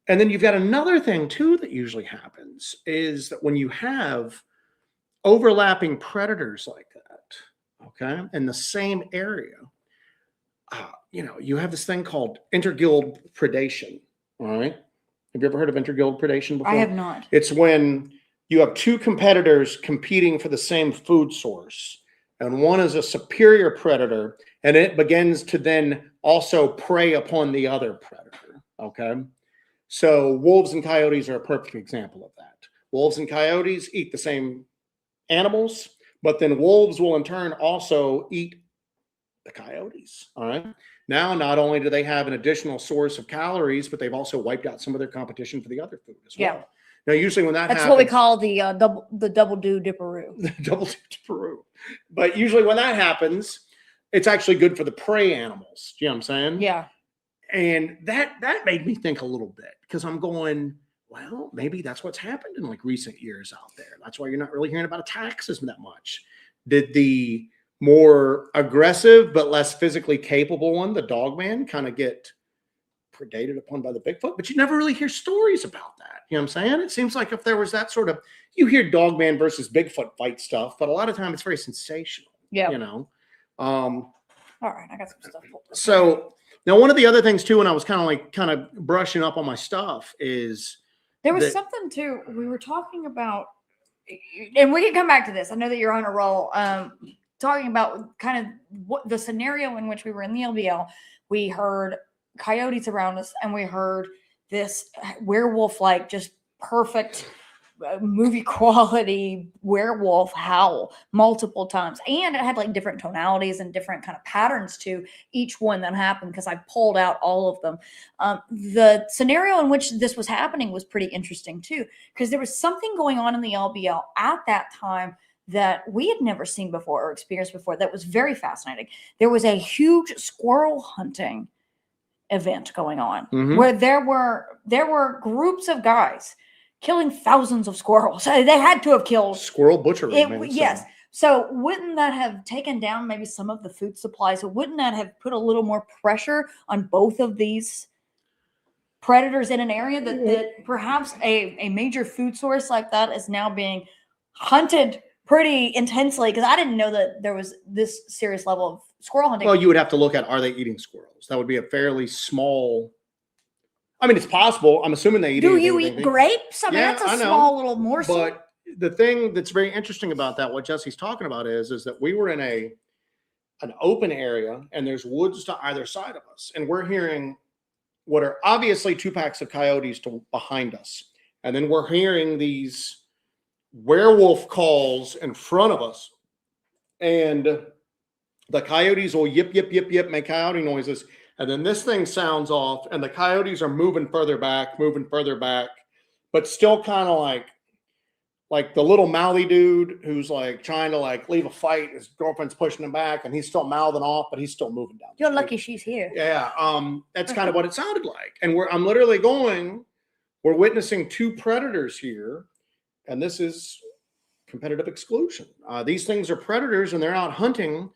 And then you've got another thing too that usually happens, is that when you have overlapping predators like that, okay, in the same area, you know, you have this thing called interguild predation. All right. Have you ever heard of interguild predation before? I have not. It's when you have two competitors competing for the same food source, and one is a superior predator, and it begins to then also prey upon the other predator. Okay. So wolves and coyotes are a perfect example of that. Wolves and coyotes eat the same animals, but then wolves will in turn also eat The coyotes. All right. Now, not only do they have an additional source of calories, but they've also wiped out some of their competition for the other food as well. Yeah. Now, usually when That's happens, what we call the double do dipperoo. the double dipperoo. But usually when that happens, it's actually good for the prey animals. Do you know what I'm saying? Yeah. And that made me think a little bit, because I'm going, well, maybe that's what's happened in like recent years out there. That's why you're not really hearing about attacks as that much. Did the more aggressive but less physically capable one, the Dogman, kind of get predated upon by the Bigfoot? But you never really hear stories about that. You know what I'm saying? It seems like if there was that sort of, you hear Dogman versus Bigfoot fight stuff, but a lot of time it's very sensational. Yeah. You know? All right, I got some stuff. So now one of the other things too, when I was kind of brushing up on my stuff, is there was something too. We were talking about, and we can come back to this. I know that you're on a roll. Talking about kind of what the scenario in which we were in the LBL, we heard coyotes around us, and we heard this werewolf, like just perfect movie quality werewolf howl multiple times, and it had like different tonalities and different kind of patterns to each one that happened, because I pulled out all of them. The scenario in which this was happening was pretty interesting too, because there was something going on in the LBL at that time that we had never seen before or experienced before that was very fascinating. There was a huge squirrel hunting event going on, where there were groups of guys killing thousands of squirrels. They had to have killed squirrel butchery. Yes. So wouldn't that have taken down maybe some of the food supplies? So wouldn't that have put a little more pressure on both of these predators in an area that perhaps a major food source like that is now being hunted pretty intensely? Because I didn't know that there was this serious level of squirrel hunting. Well, you would have to look at, are they eating squirrels? That would be a fairly small. I mean, it's possible. I'm assuming they eat. Do you eat grapes? I mean, that's a small little morsel. But the thing that's very interesting about that, what Jesse's talking about, is that we were in an open area, and there's woods to either side of us, and we're hearing what are obviously 2 packs of coyotes behind us, and then we're hearing these werewolf calls in front of us, and the coyotes will yip yip yip yip, make coyote noises, and then this thing sounds off, and the coyotes are moving further back, but still kind of like the little mouthy dude who's like trying to like leave a fight. His girlfriend's pushing him back, and he's still mouthing off, but he's still moving down. You're lucky she's here. Yeah, that's kind of what it sounded like. And I'm literally going, we're witnessing 2 predators here, and this is competitive exclusion. These things are predators, and they're out hunting,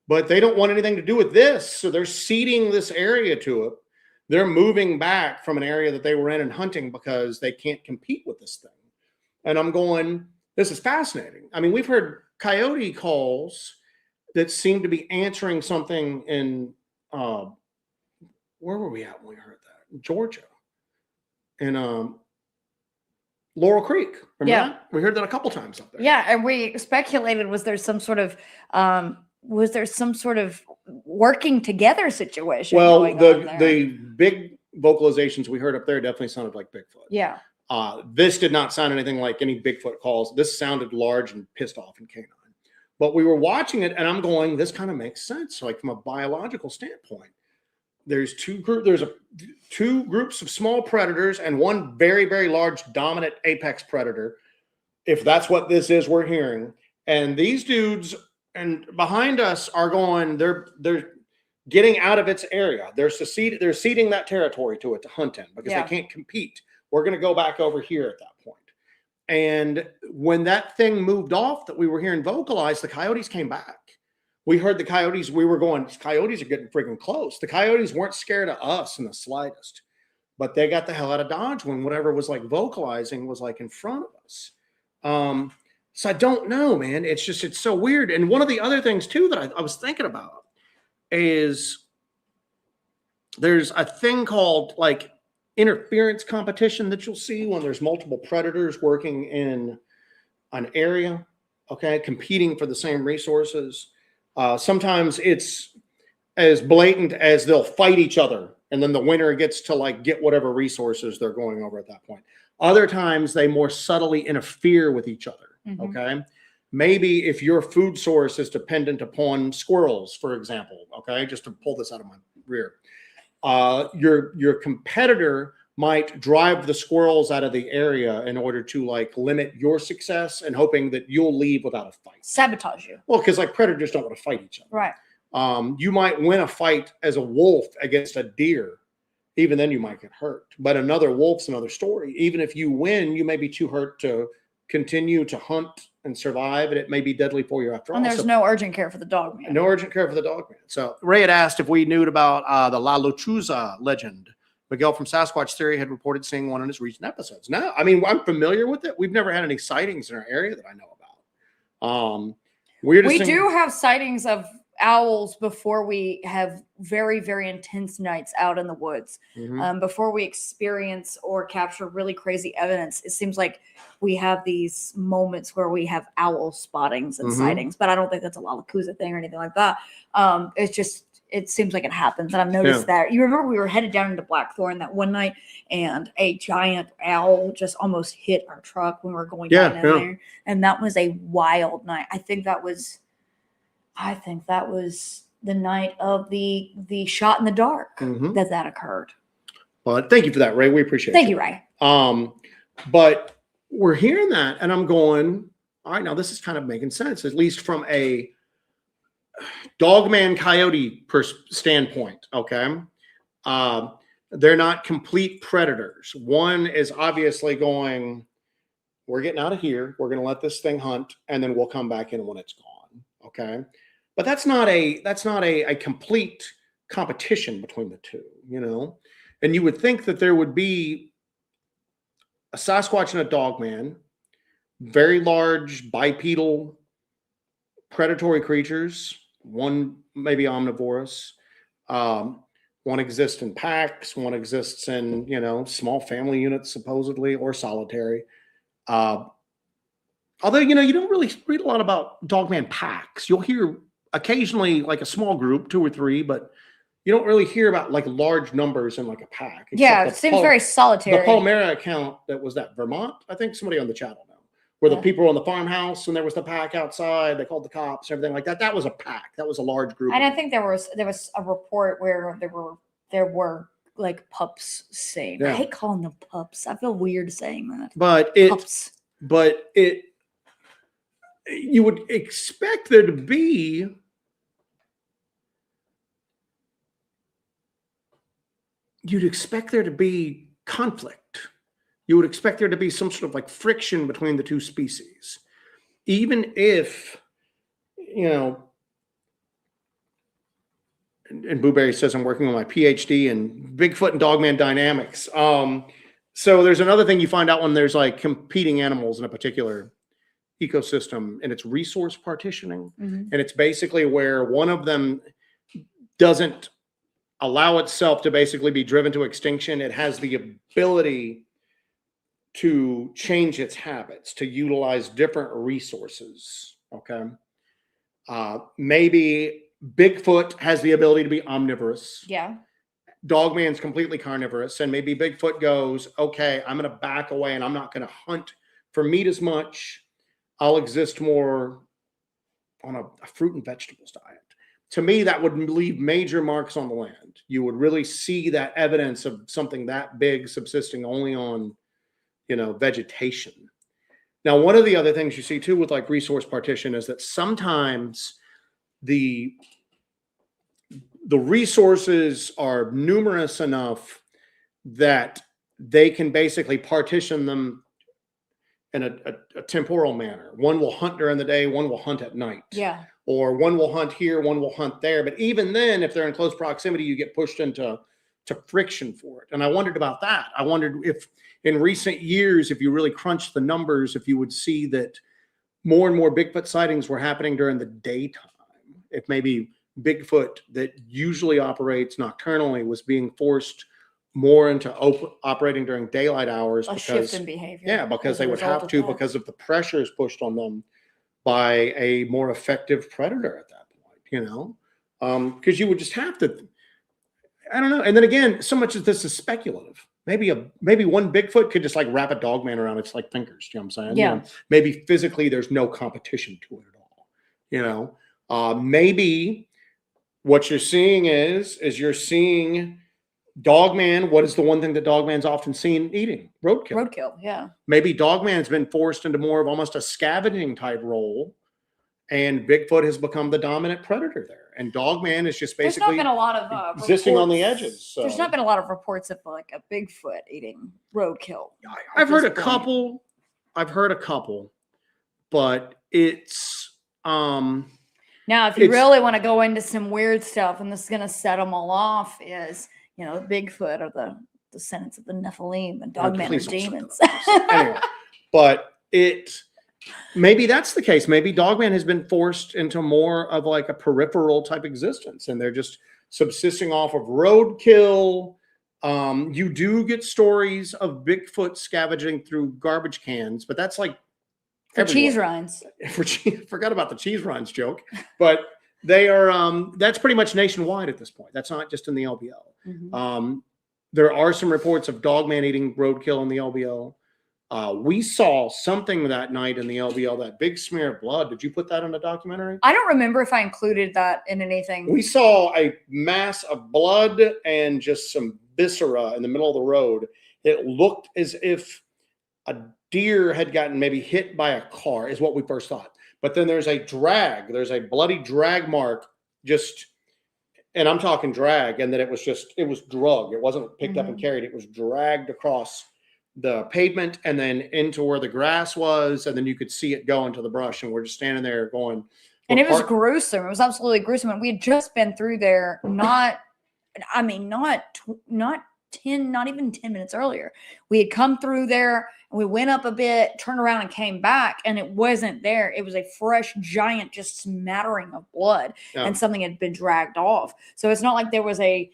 but they don't want anything to do with this. So they're ceding this area to it. They're moving back from an area that they were in and hunting because they can't compete with this thing. And I'm going, this is fascinating. I mean, we've heard coyote calls that seem to be answering something in, where were we at when we heard that? Georgia. In Laurel Creek. Remember that? We heard that a couple times up there. Yeah, and we speculated, was there some sort of working together situation? Well, the big vocalizations we heard up there definitely sounded like Bigfoot. Yeah. This did not sound anything like any Bigfoot calls. This sounded large and pissed off and canine. But we were watching it, and I'm going, this kind of makes sense. Like from a biological standpoint, there's two groups of small predators and one very, very large dominant apex predator. If that's what this is, we're hearing. And these dudes and behind us are going, they're getting out of its area. They're ceding that territory to it to hunt in because they can't compete. We're going to go back over here at that point. And when that thing moved off that we were hearing vocalized, the coyotes came back. We heard the coyotes. We were going, coyotes are getting freaking close. The coyotes weren't scared of us in the slightest, but they got the hell out of Dodge when whatever was like vocalizing was like in front of us. So I don't know, man. It's so weird. And one of the other things too that I was thinking about is there's a thing called like interference competition that you'll see when there's multiple predators working in an area, okay, competing for the same resources. Sometimes it's as blatant as they'll fight each other, and then the winner gets to like get whatever resources they're going over at that point. Other times they more subtly interfere with each other. Okay. Maybe if your food source is dependent upon squirrels, for example, Okay, just to pull this out of my rear. Your competitor might drive the squirrels out of the area in order to like limit your success and hoping that you'll leave without a fight. Sabotage you. Well, because like predators don't want to fight each other. Right. You might win a fight as a wolf against a deer. Even then you might get hurt. But another wolf's another story. Even if you win, you may be too hurt to continue to hunt and survive, and it may be deadly for you after all. And there's no urgent care for the dog man. No urgent care for the dog man. So Ray had asked if we knew about the La Lechuza legend. Miguel from Sasquatch Theory had reported seeing one in his recent episodes. No, I mean, I'm familiar with it. We've never had any sightings in our area that I know about. We do have sightings of owls before we have very, very intense nights out in the woods. Before we experience or capture really crazy evidence, it seems like we have these moments where we have owl spottings and sightings, but I don't think that's a La Lechuza thing or anything like that. It's just, it seems like it happens. And I've noticed that. You remember we were headed down into Blackthorn that one night and a giant owl just almost hit our truck when we were going down in there. And that was a wild night. I think that was the night of the shot in the dark that occurred. Well, thank you for that, Ray. We appreciate it. Thank you, Ray. But we're hearing that and I'm going, all right, now this is kind of making sense, at least from a dogman coyote standpoint. Okay. They're not complete predators. One is obviously going, we're getting out of here. We're going to let this thing hunt and then we'll come back in when it's gone. Okay. But that's not a complete competition between the two, you know? And you would think that there would be a Sasquatch and a dogman, very large bipedal predatory creatures, one maybe omnivorous, one exists in packs, one exists in, you know, small family units supposedly, or solitary. Although, you know, you don't really read a lot about dogman packs. You'll hear occasionally like a small group, 2 or 3, but you don't really hear about like large numbers in like a pack. Yeah, it seems very solitary. The Palmyra account that was that Vermont, I think somebody on the channel now, where the people were on the farmhouse and there was the pack outside. They called the cops, everything like that. That was a pack. That was a large group. And I think there was a report where there were like pups saying. I hate calling them pups. I feel weird saying that. Pups. But you would expect there to be conflict. You would expect there to be some sort of like friction between the two species. Even if, you know, and Booberry says I'm working on my PhD in Bigfoot and Dogman dynamics. So there's another thing you find out when there's like competing animals in a particular ecosystem, and it's resource partitioning. And it's basically where one of them doesn't allow itself to basically be driven to extinction. It has the ability to change its habits, to utilize different resources. Okay. Maybe Bigfoot has the ability to be omnivorous. Yeah. Dogman's completely carnivorous. And maybe Bigfoot goes, okay, I'm going to back away and I'm not going to hunt for meat as much. I'll exist more on a fruit and vegetables diet. To me, that would leave major marks on the land. You would really see that evidence of something that big subsisting only on, you know, vegetation. Now, one of the other things you see too with like resource partition is that sometimes the resources are numerous enough that they can basically partition them in a temporal manner. One will hunt during the day, one will hunt at night. Yeah. Or one will hunt here, one will hunt there. But even then, if they're in close proximity, you get pushed into friction for it. And I wondered about that. I wondered if in recent years, if you really crunched the numbers, if you would see that more and more Bigfoot sightings were happening during the daytime. If maybe Bigfoot that usually operates nocturnally was being forced more into operating during daylight hours. A shift in behavior. Yeah, because they would have to, because of the pressures pushed on them by a more effective predator at that point, you know, because you would just have to, I don't know. And then again, so much of this is speculative. Maybe one Bigfoot could just like wrap a dogman around its like fingers. You know what I'm saying? Yeah. You know, maybe physically there's no competition to it at all. You know, maybe what you're seeing is you're seeing Dogman. What is the one thing that Dogman's often seen eating? Roadkill. Roadkill, yeah. Maybe Dogman's been forced into more of almost a scavenging type role, and Bigfoot has become the dominant predator there. And Dogman is just basically there's not been a lot of existing on the edges. So. There's not been a lot of reports of like a Bigfoot eating roadkill. I've heard a couple. But it's now if you really want to go into some weird stuff, and this is gonna set them all off, is Bigfoot or the descendants of the Nephilim and Dogman and demons. Anyway, but maybe that's the case. Maybe Dogman has been forced into more of like a peripheral type existence, and they're just subsisting off of roadkill. You do get stories of Bigfoot scavenging through garbage cans, but that's like for cheese rinds. Forgot about the cheese rinds joke, but they are. That's pretty much nationwide at this point. That's not just in the LBL. Mm-hmm. There are some reports of Dogman eating roadkill in the LBL. We saw something that night in the LBL, that big smear of blood. Did you put that in the documentary? I don't remember if I included that in anything. We saw a mass of blood and just some viscera in the middle of the road. It looked as if a deer had gotten maybe hit by a car, is what we first thought. But then there's a bloody drag mark, and I'm talking drag, and that it was drug. It wasn't picked up and carried. It was dragged across the pavement and then into where the grass was, and then you could see it go into the brush, and we're just standing there going. And it was gruesome. It was absolutely gruesome. And we had just been through there, not even 10 minutes earlier. We had come through there and we went up a bit, turned around and came back, and it wasn't there. It was a fresh, giant, just smattering of blood, and something had been dragged off. So it's not like there was a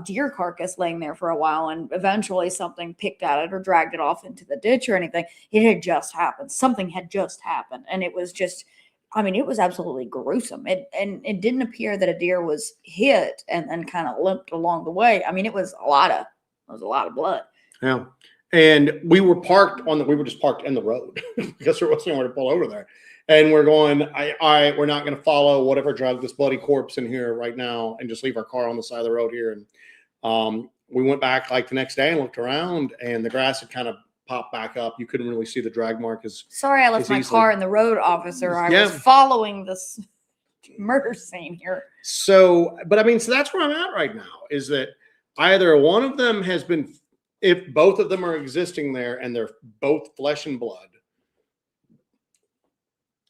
deer carcass laying there for a while and eventually something picked at it or dragged it off into the ditch or anything. It had just happened. Something had just happened. And it was just, it was absolutely gruesome. It didn't appear that a deer was hit and then kind of limped along the way. It was a lot of blood. Yeah. And we were just parked in the road because there wasn't anywhere to pull over there. And we're going, we're not going to follow whatever dragged this bloody corpse in here right now and just leave our car on the side of the road here. And we went back like the next day and looked around, and the grass had kind of popped back up. You couldn't really see the drag mark. Sorry, I left my car in the road, officer. I was following this murder scene here. So that's where I'm at right now, is that either one of them has been, if both of them are existing there and they're both flesh and blood,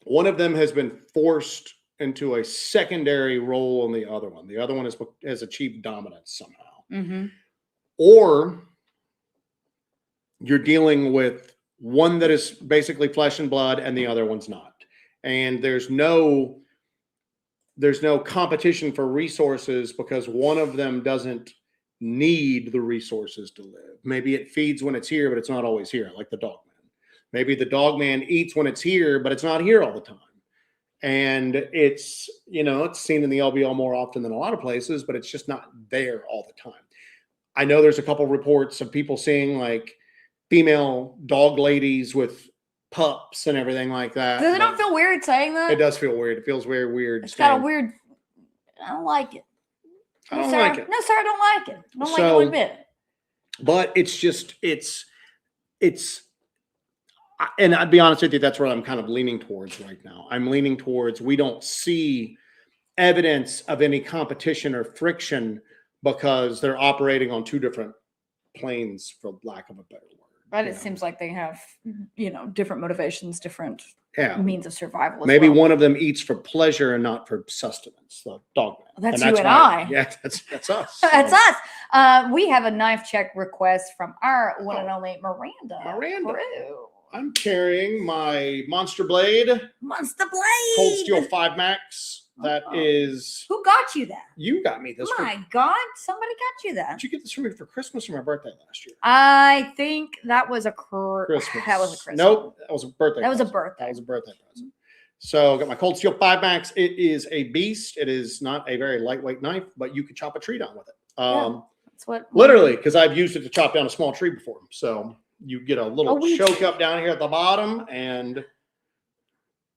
one of them has been forced into a secondary role in the other one. The other one has achieved dominance somehow. Mm-hmm. Or you're dealing with one that is basically flesh and blood and the other one's not. And there's no competition for resources because one of them doesn't need the resources to live. Maybe it feeds when it's here, but it's not always here, like the Dogman. Maybe the Dogman eats when it's here, but it's not here all the time. And it's seen in the LBL more often than a lot of places, but it's just not there all the time. I know there's a couple reports of people seeing like female dog ladies with pups and everything like that. Does it not feel weird saying that? It does feel weird. It feels very weird. It's got a weird, I don't like it. I don't like it. No, sir, I don't like it. I don't like it one bit. But it's and I'd be honest with you, that's what I'm kind of leaning towards right now. I'm leaning towards we don't see evidence of any competition or friction because they're operating on two different planes, for lack of a better word. But it seems like they have, different motivations, different means of survival. Maybe one of them eats for pleasure and not for sustenance. The Dogman. That's you and I. Yeah, that's us. That's us. We have a knife check request from our one and only Miranda. Peru. I'm carrying my Monster Blade. Cold Steel 5 Max. That is. Who got you that? You got me this. My God, somebody got you that. Did you get this for me for Christmas or my birthday last year? I think that was a Christmas. That was a Christmas. Nope, that was a birthday. That was a birthday. That was a birthday present. So I got my Cold Steel 5 Max. It is a beast. It is not a very lightweight knife, but you could chop a tree down with it. That's what. Literally, because I've used it to chop down a small tree before. So you get a little choke up down here at the bottom, and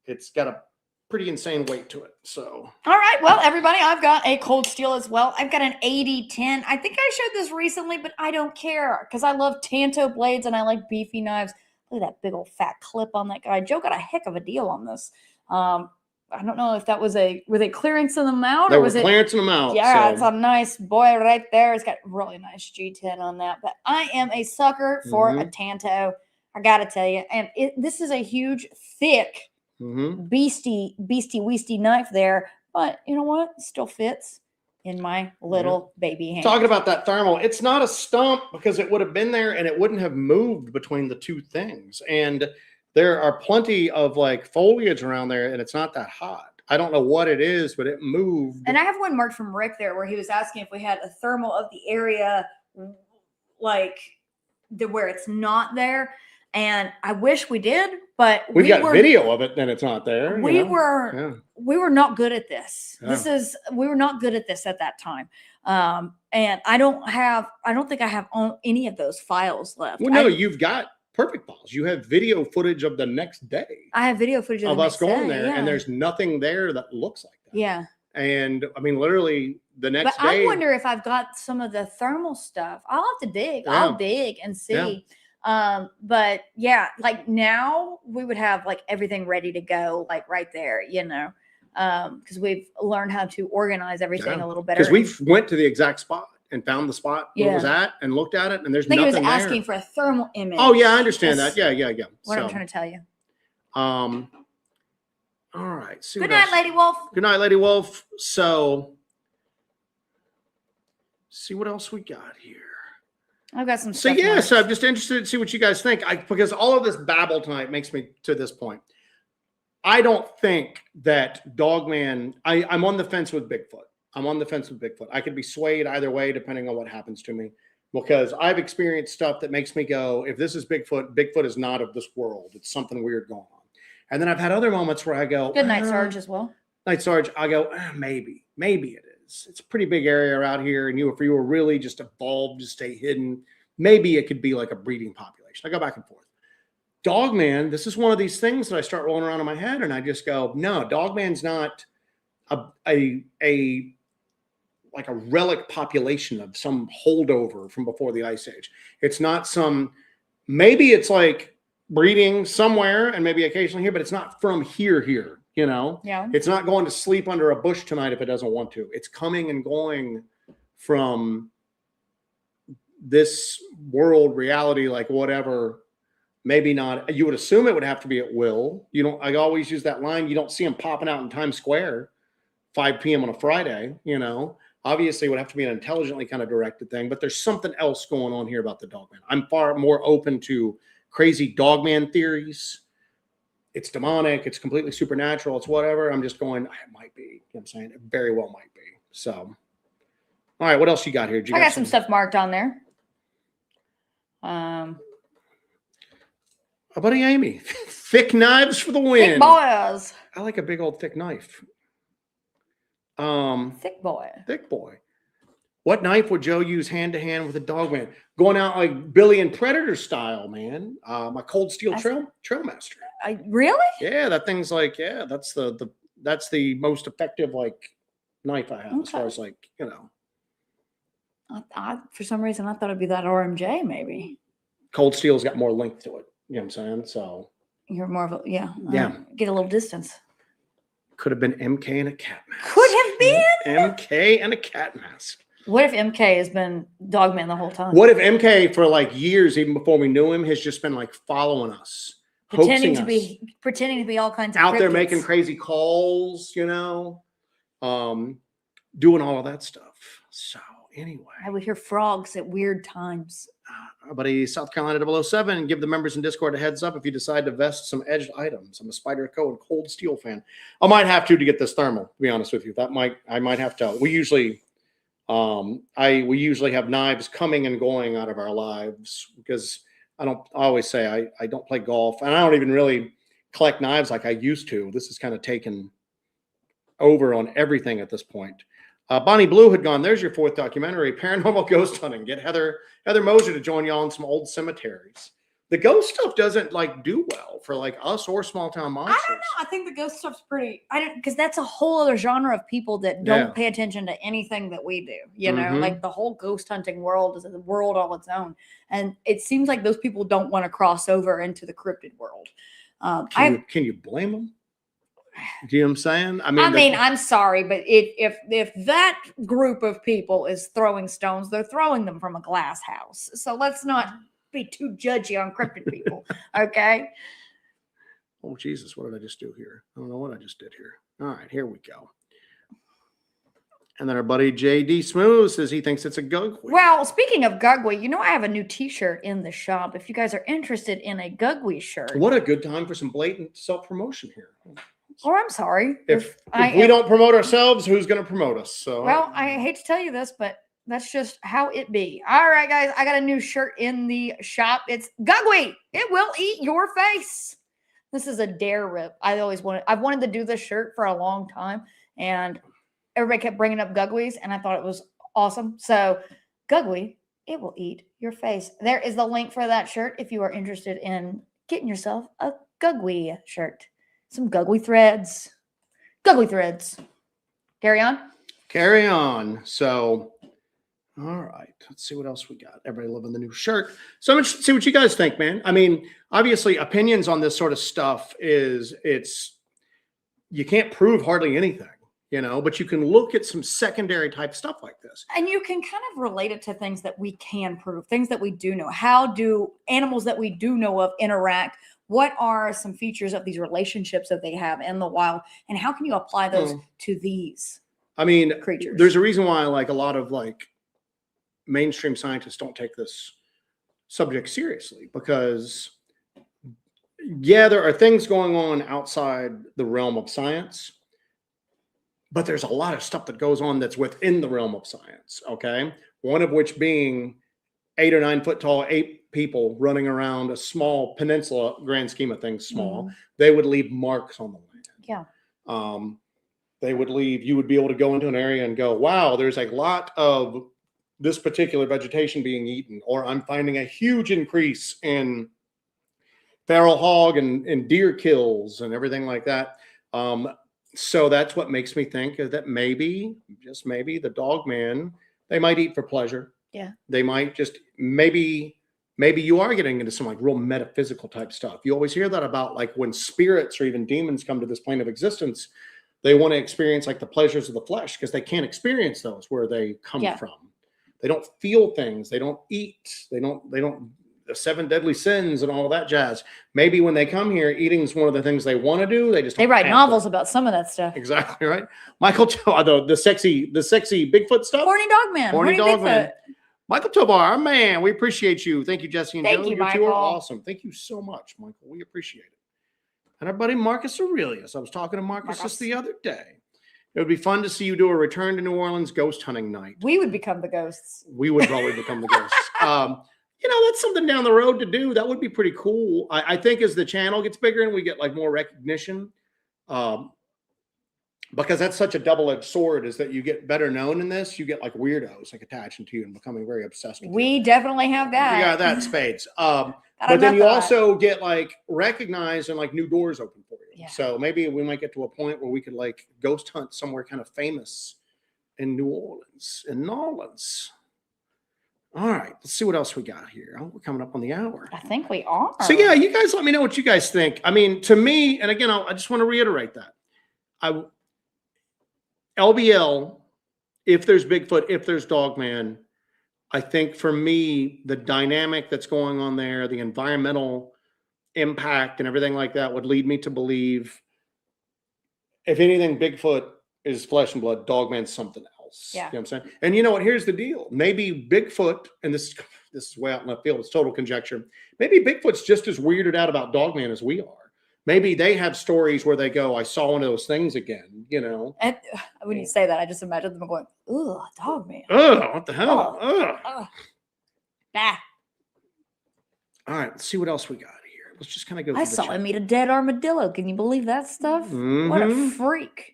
it's got a pretty insane weight to it. So, all right. Well, everybody, I've got a cold steel as well. I've got an 80-10. I think I showed this recently, but I don't care because I love tanto blades and I like beefy knives. Look at that big old fat clip on that guy. Joe got a heck of a deal on this. I don't know if that was were they clearancing them out or was it clearancing them out? Yeah, so. It's a nice boy right there. It's got really nice G10 on that. But I am a sucker for a tanto. I gotta tell you, and this is a huge, thick, beastie weasty knife there. But you know what? It still fits in my little baby hand. Talking about that thermal, it's not a stump because it would have been there and it wouldn't have moved between the two things. And there are plenty of like foliage around there and it's not that hot. I don't know what it is, but it moved. And I have one marked from Rick there where he was asking if we had a thermal of the area like where it's not there. And I wish we did, but we got video of it, then it's not there. We were not good at this. We were not good at this at that time. And I don't think I have any of those files left. Well, no, you've got perfect balls. You have video footage of the next day. I have video footage of us going there, and there's nothing there that looks like that. Yeah. And I mean, literally the next day. But I wonder if I've got some of the thermal stuff. I'll have to dig. Yeah. I'll dig and see. Yeah. But yeah, like now we would have like everything ready to go, like right there, you know, because we've learned how to organize everything a little better. Because we went to the exact spot and found the spot where it was at and looked at it, and there's nothing there. He was asking for a thermal image. Oh yeah, I understand that. Yeah. What I'm trying to tell you. All right. Good night, Lady Wolf. Good night, Lady Wolf. So, see what else we got here. I've got some stuff. So yes, I'm just interested to see what you guys think. Because all of this babble tonight makes me to this point. I don't think that Dogman. I'm on the fence with Bigfoot. I could be swayed either way depending on what happens to me, because I've experienced stuff that makes me go, if this is Bigfoot, Bigfoot is not of this world. It's something weird going on. And then I've had other moments where I go, good night, Sarge, as well. Night, Sarge. I go, maybe it is. It's a pretty big area out here. And if you were really just evolved to stay hidden, maybe it could be like a breeding population. I go back and forth. Dogman, this is one of these things that I start rolling around in my head and I just go, no, Dogman's not a like a relic population of some holdover from before the Ice Age. It's not maybe it's like breeding somewhere and maybe occasionally here, but it's not from here, you know? Yeah. It's not going to sleep under a bush tonight if it doesn't want to. It's coming and going from this world reality, like whatever, maybe not. You would assume it would have to be at will. I always use that line. You don't see them popping out in Times Square 5 p.m. on a Friday, you know? Obviously, it would have to be an intelligently kind of directed thing, but there's something else going on here about the Dogman. I'm far more open to crazy Dogman theories. It's demonic. It's completely supernatural. It's whatever. I'm just going, it might be. You know what I'm saying? It very well might be. So, all right. What else you got here? I got some stuff marked on there. Our buddy Amy. Thick knives for the win. Thick boys. I like a big old thick knife. Thick boy. Thick boy. What knife would Joe use hand to hand with a Dogman? Going out like Billy and Predator style, man. My cold steel Trailmaster. Really? Yeah, that thing's like, that's the most effective like knife I have as far as like, you know. For some reason I thought it'd be that RMJ maybe. Cold steel's got more length to it. You know what I'm saying? So you're more of a yeah. Get a little distance. Could have been MK and a cat mask. Could have been MK and a cat mask. What if MK has been Dogman the whole time? What if MK for like years, even before we knew him, has just been like following us, pretending to be all kinds of out there cryptids. making crazy calls, you know, doing all of that stuff. So anyway, I would hear frogs at weird times. Our buddy South Carolina 007, give the members in Discord a heads up if you decide to vest some edged items. I'm a Spyderco and Cold Steel fan. I might have to get this thermal, to be honest with you. I might have to. We usually have knives coming and going out of our lives because I always say I don't play golf and I don't even really collect knives like I used to. This is kind of taken over on everything at this point. Bonnie Blue had gone, there's your 4th documentary, Paranormal Ghost Hunting. Get Heather Moser to join y'all in some old cemeteries. the ghost stuff doesn't like do well for like us or small town I monsters. don't know. I think the ghost stuff's pretty. I don't, because that's a whole other genre of people that don't pay attention to anything that we do. You know, like the whole ghost hunting world is a world all its own, and it seems like those people don't want to cross over into the cryptid world. Can you blame them? Do you know what I'm saying? I mean, I'm sorry, but if that group of people is throwing stones, they're throwing them from a glass house. So let's not be too judgy on cryptid people, okay? Oh, Jesus, what did I just do here? I don't know what I just did here. All right, here we go. And then our buddy JD Smooth says he thinks it's a gugwe. Well, speaking of gugwe, you know, I have a new t-shirt in the shop. If you guys are interested in a gugwe shirt. What a good time for some blatant self-promotion here. Or I'm sorry. If we don't promote ourselves, who's going to promote us? So, well, I hate to tell you this, but that's just how it be. All right, guys, I got a new shirt in the shop. It's gugwe. It will eat your face. This is a dare rip. I've wanted to do this shirt for a long time, and everybody kept bringing up gugwees, and I thought it was awesome. So, gugwe, it will eat your face. There is the link for that shirt if you are interested in getting yourself a gugwe shirt. Some gugwe threads. Gugwe threads. Carry on. Carry on. So, all right. Let's see what else we got. Everybody loving the new shirt. So I'm interested to see what you guys think, man. I mean, obviously, opinions on this sort of stuff you can't prove hardly anything, you know, but you can look at some secondary type stuff like this. And you can kind of relate it to things that we can prove, things that we do know. How do animals that we do know of interact? What are some features of these relationships that they have in the wild? And how can you apply those to these creatures? There's a reason why like a lot of like mainstream scientists don't take this subject seriously, because there are things going on outside the realm of science, but there's a lot of stuff that goes on that's within the realm of science. Okay. One of which being 8 or 9 foot tall ape people running around a small peninsula, grand scheme of things, small. They would leave marks on the land. Yeah. They would leave, you would be able to go into an area and go, wow, there's a lot of this particular vegetation being eaten, or I'm finding a huge increase in feral hog and deer kills and everything like that. So that's what makes me think that maybe, just maybe, the Dogman, they might eat for pleasure. Yeah. They might just, maybe you are getting into some like real metaphysical type stuff. You always hear that about like when spirits or even demons come to this plane of existence, they want to experience like the pleasures of the flesh because they can't experience those where they come from. They don't feel things. They don't eat. They don't, the 7 deadly sins and all of that jazz. Maybe when they come here, eating is one of the things they want to do. They write novels about some of that stuff. Exactly right. Michael, the sexy Bigfoot stuff. Horny Dogman. Horny Dogman. Michael Tobar, our man. We appreciate you. Thank you, Jesse and Joe. Thank you, Michael. You are awesome. Thank you so much, Michael. We appreciate it. And our buddy Marcus Aurelius. I was talking to Marcus just the other day. It would be fun to see you do a return to New Orleans ghost hunting night. We would become the ghosts. We would probably become the ghosts. That's something down the road to do. That would be pretty cool. I think as the channel gets bigger and we get like more recognition, because that's such a double-edged sword, is that you get better known in this, you get like weirdos like attaching to you and becoming very obsessed with you. We definitely have that. We got that in spades. But then you also get like recognized and like new doors open for you. Yeah. So maybe we might get to a point where we could like ghost hunt somewhere kind of famous in New Orleans, in Nolans. All right, let's see what else we got here. Oh, we're coming up on the hour. I think we are. So yeah, you guys let me know what you guys think. I mean, to me, and again, I just want to reiterate that. LBL, if there's Bigfoot, if there's Dogman, I think for me, the dynamic that's going on there, the environmental impact and everything like that would lead me to believe, if anything, Bigfoot is flesh and blood, Dogman's something else. Yeah. You know what I'm saying? And you know what? Here's the deal. Maybe Bigfoot, and this is way out in left field, it's total conjecture. Maybe Bigfoot's just as weirded out about Dogman as we are. Maybe they have stories where they go, I saw one of those things again, you know. And when you say that, I just imagine them going, ugh, Dogman. Ugh, what the hell? Ugh. Bah. All right, let's see what else we got here. Let's just kind of go. I saw him eat a dead armadillo. Can you believe that stuff? Mm-hmm. What a freak.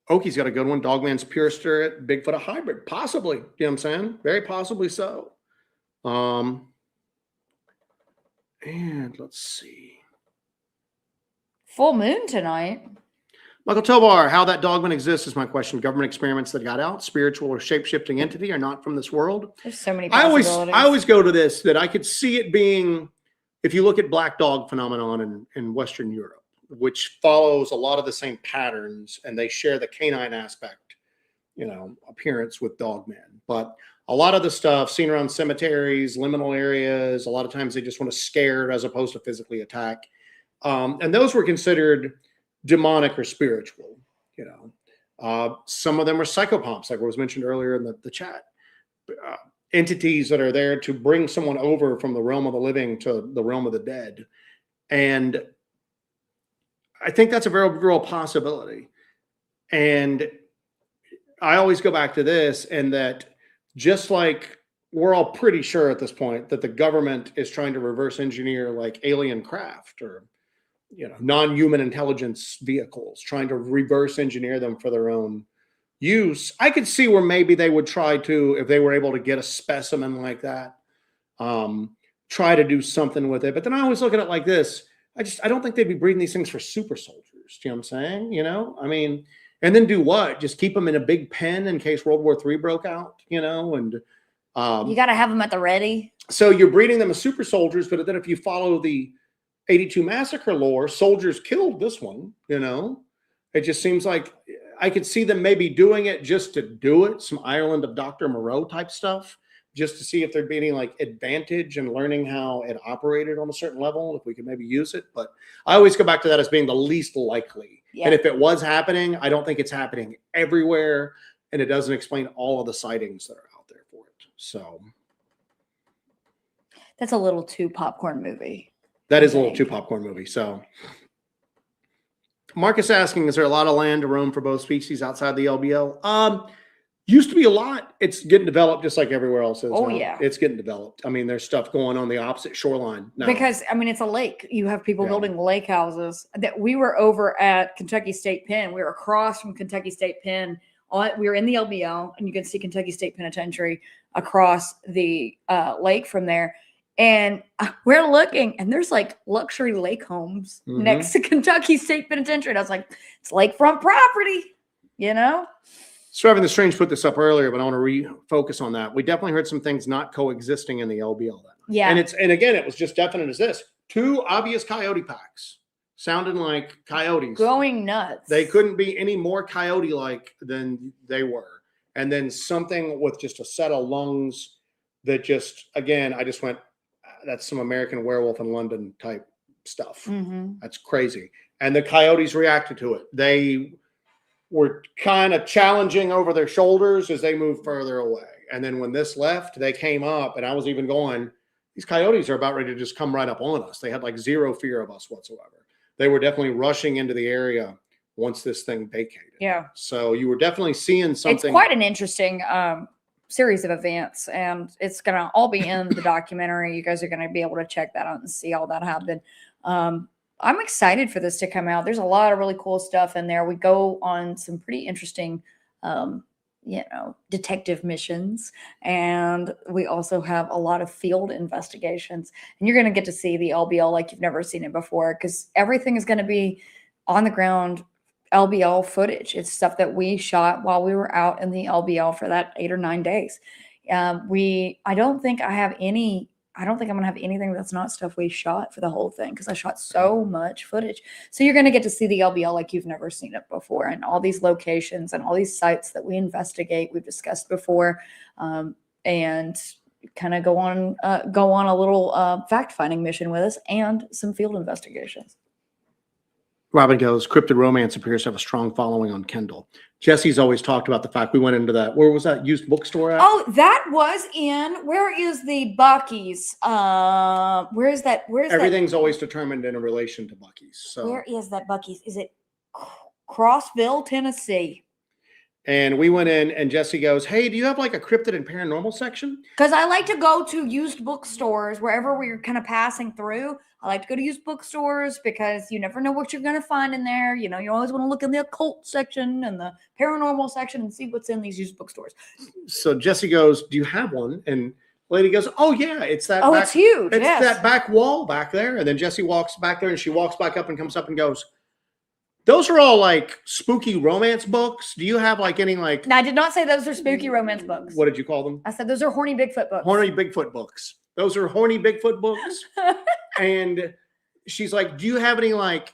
Oki's got a good one. Dogman's pure spirit, Bigfoot a hybrid. Possibly. You know what I'm saying? Very possibly so. And let's see. Full moon tonight. Michael Tovar, how that dogman exists is my question. Government experiments that got out, spiritual or shape-shifting entity are not from this world. There's so many I possibilities. always go to this, that I could see it being, if you look at black dog phenomenon in Western Europe, which follows a lot of the same patterns, and they share the canine aspect, appearance with dogmen. But a lot of the stuff seen around cemeteries, liminal areas, a lot of times they just want to scare as opposed to physically attack. And those were considered demonic or spiritual. Some of them are psychopomps, like was mentioned earlier in the chat. Entities that are there to bring someone over from the realm of the living to the realm of the dead. And I think that's a very real possibility. And I always go back to this, and that just like we're all pretty sure at this point that the government is trying to reverse engineer like alien craft or non-human intelligence vehicles, trying to reverse engineer them for their own use. I could see where maybe they would try to, if they were able to get a specimen like that, try to do something with it. But then I always look at it like this. I don't think they'd be breeding these things for super soldiers. Do you know what I'm saying? And then do what? Just keep them in a big pen in case World War III broke out, and you got to have them at the ready. So you're breeding them as super soldiers, but then if you follow the 82 massacre lore, soldiers killed this one, it just seems like I could see them maybe doing it just to do it. Some Ireland of Dr. Moreau type stuff, just to see if there'd be any like advantage in learning how it operated on a certain level, if we could maybe use it. But I always go back to that as being the least likely. Yeah. And if it was happening, I don't think it's happening everywhere. And it doesn't explain all of the sightings that are out there for it. So that's a little too popcorn movie. That is a little too popcorn movie. So Marcus asking, is there a lot of land to roam for both species outside the LBL? Used to be a lot. It's getting developed just like everywhere else is. Oh, now. Yeah. It's getting developed. I mean, there's stuff going on the opposite shoreline now. Because, it's a lake. You have people building lake houses. That we were over at Kentucky State Pen. We were across from Kentucky State Pen. We were in the LBL, and you can see Kentucky State Penitentiary across the lake from there. And we're looking, and there's like luxury lake homes next to Kentucky State Penitentiary. And I was like, it's lakefront property, Straven the Strange put this up earlier, but I want to refocus on that. We definitely heard some things not coexisting in the LBL. Yeah. And again, it was just definite as this. 2 obvious coyote packs sounding like coyotes. Going nuts. They couldn't be any more coyote-like than they were. And then something with just a set of lungs that just, again, I just went, that's some American Werewolf in London type stuff. That's crazy. And the coyotes reacted to it. They were kind of challenging over their shoulders as they moved further away. And then when this left, they came up, and I was even going, these coyotes are about ready to just come right up on us. They had like zero fear of us whatsoever. They were definitely rushing into the area once this thing vacated. Yeah. So you were definitely seeing something. It's quite an interesting series of events, and it's going to all be in the documentary. You guys are going to be able to check that out and see all that happen. I'm excited for this to come out. There's a lot of really cool stuff in there. We go on some pretty interesting, detective missions, and we also have a lot of field investigations, and you're going to get to see the LBL like you've never seen it before, because everything is going to be on the ground LBL footage. It's stuff that we shot while we were out in the LBL for that 8 or 9 days. I don't think I'm going to have anything that's not stuff we shot for the whole thing, because I shot so much footage. So you're going to get to see the LBL like you've never seen it before, and all these locations and all these sites that we investigate, we've discussed before, and kind of go on a little fact-finding mission with us and some field investigations. Robin goes, Cryptid Romance appears to have a strong following on Kindle. Jesse's always talked about the fact we went into that. Where was that used bookstore at? Oh, that was where is the Buc-ee's? Where is that? Everything's always determined in a relation to Buc-ee's. So where is that Buc-ee's? Is it Crossville, Tennessee? And we went in, and Jesse goes, hey, do you have like a cryptid and paranormal section? Because I like to go to used bookstores wherever we're kind of passing through. I like to go to used bookstores because you never know what you're going to find in there. You always want to look in the occult section and the paranormal section and see what's in these used bookstores. So Jesse goes, do you have one? And lady goes, "Oh yeah, it's that." Oh, it's huge. It's yes. that back wall back there. And then Jesse walks back there, and she walks back up and comes up and goes, "Those are all like spooky romance books. Do you have like any like?" Now, I did not say those are spooky romance books. What did you call them? I said those are horny Bigfoot books. Horny Bigfoot books. Those are horny Bigfoot books. And she's like, "Do you have any like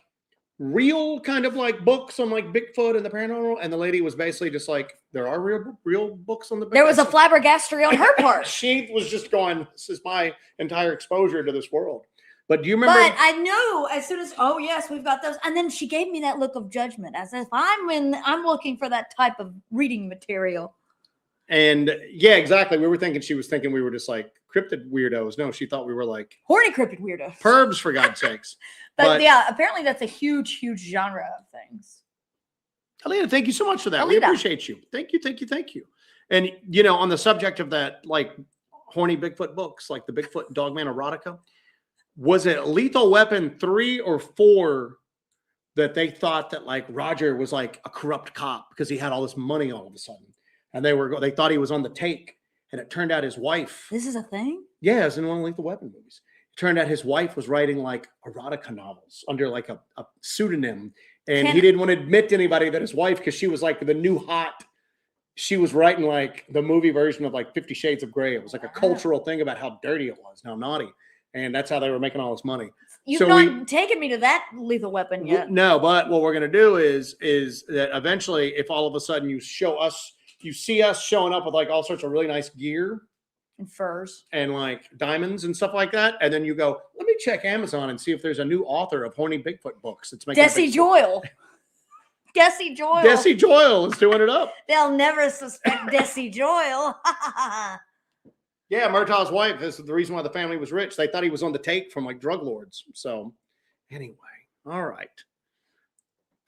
real kind of like books on like Bigfoot and the paranormal?" And the lady was basically just like, "There are real books on the Bigfoot." There was a flabbergastery on her part. She was just going, "This is my entire exposure to this world." But do you remember? But I knew as soon as, oh yes, we've got those. And then she gave me that look of judgment as if I'm looking for that type of reading material. And yeah, exactly. We were thinking she was thinking we were just like cryptid weirdos. No, she thought we were like horny cryptid weirdos. Pervs, for God's sakes. But yeah, apparently that's a huge genre of things. Alita, thank you so much for that. Alita. We appreciate you. Thank you. And you know, on the subject of that, like horny Bigfoot books, like the Bigfoot and Dogman erotica, was it Lethal Weapon 3 or 4 that they thought that like Roger was like a corrupt cop because he had all this money all of a sudden, and they thought he was on the take, and it turned out his wife. This is a thing? Yeah, it was in one of the Lethal Weapon movies. It turned out his wife was writing like erotica novels under like a pseudonym, and he didn't want to admit to anybody that his wife, because she was like the new hot. She was writing like the movie version of like 50 Shades of Grey. It was like a cultural thing about how dirty it was, how naughty. And that's how they were making all this money. You've not taken me to that Lethal Weapon yet. No, but what we're going to do is that eventually, if all of a sudden you see us showing up with like all sorts of really nice gear and furs and like diamonds and stuff like that, and then you go, let me check Amazon and see if there's a new author of horny Bigfoot books. It's making Desi Joyle. Desi Joyle. Desi Joyle is doing it up. They'll never suspect Desi Joyle. Yeah, Murtaugh's wife. This is the reason why the family was rich. They thought he was on the take from like drug lords. So anyway, all right.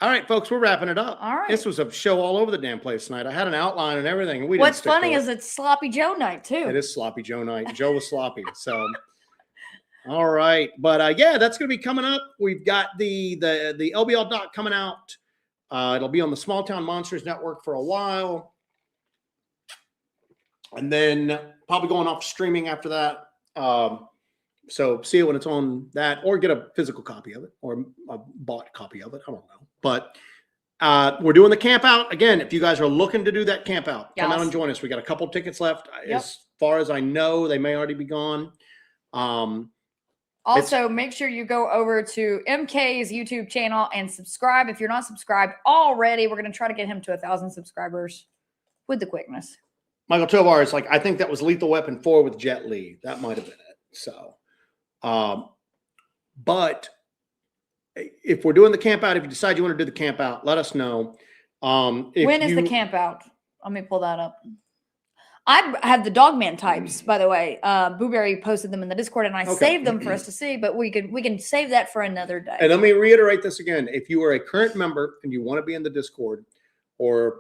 All right, folks, we're wrapping it up. All right. This was a show all over the damn place tonight. I had an outline and everything. And what's funny is it's Sloppy Joe night too. It is Sloppy Joe night. Joe was sloppy. So all right. But yeah, that's going to be coming up. We've got the LBL doc coming out. It'll be on the Small Town Monsters Network for a while. And then probably going off streaming after that. So see it when it's on that, or get a physical copy of it, or a bought copy of it. I don't know. But we're doing the camp out. Again, if you guys are looking to do that camp out, come out and join us. We got a couple tickets left. Yep. As far as I know, they may already be gone. Also, make sure you go over to MK's YouTube channel and subscribe. If you're not subscribed already, we're going to try to get him to 1,000 subscribers with the quickness. Michael Tovar is like, I think that was Lethal Weapon 4 with Jet Li. That might have been it. So, but if we're doing the camp out, if you decide you want to do the camp out, let us know. When is the camp out? Let me pull that up. I have the Dogman types, by the way. Booberry posted them in the Discord, and I saved them for us to see. But we can save that for another day. And let me reiterate this again: if you are a current member and you want to be in the Discord, or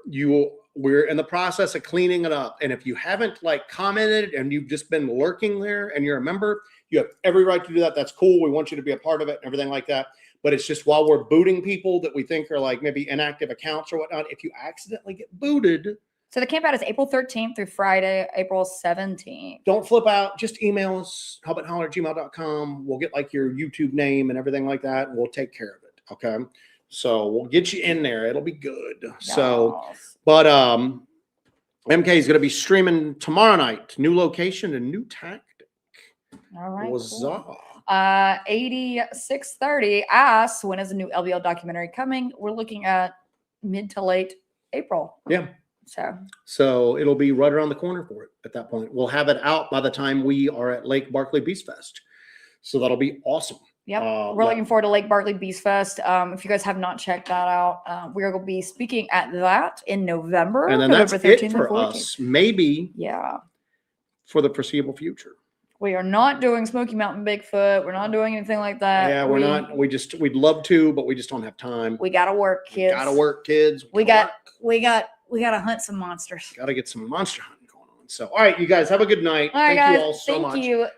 we're in the process of cleaning it up, and if you haven't like commented and you've just been lurking there and you're a member, you have every right to do that. That's cool. We want you to be a part of it and everything like that. But it's just while we're booting people that we think are like maybe inactive accounts or whatnot, if you accidentally get booted. So the camp out is April 13th through Friday, April 17th. Don't flip out. Just email us, hellbentholler@gmail.com. We'll get like your YouTube name and everything like that, and we'll take care of it. Okay. So we'll get you in there. It'll be good. Yes. So, but MK is going to be streaming tomorrow night. New location and new tactic. All right. Cool. 8630 asks, when is the new LBL documentary coming? We're looking at mid to late April. Yeah. So it'll be right around the corner for it at that point. We'll have it out by the time we are at Lake Barkley Beast Fest. So that'll be awesome. Yep. We're looking forward to Lake Barkley Beast Fest. If you guys have not checked that out, we're going to be speaking at that in November. And then November that's 13th it for us. Maybe. Yeah. For the foreseeable future. We are not doing Smoky Mountain Bigfoot. We're not doing anything like that. Yeah, we're not. We'd love to, but we just don't have time. We got to work, kids. Got to work, kids. We got to hunt some monsters. Got to get some monster hunting going on. So, all right, you guys have a good night. All right, Thank guys, you all so much.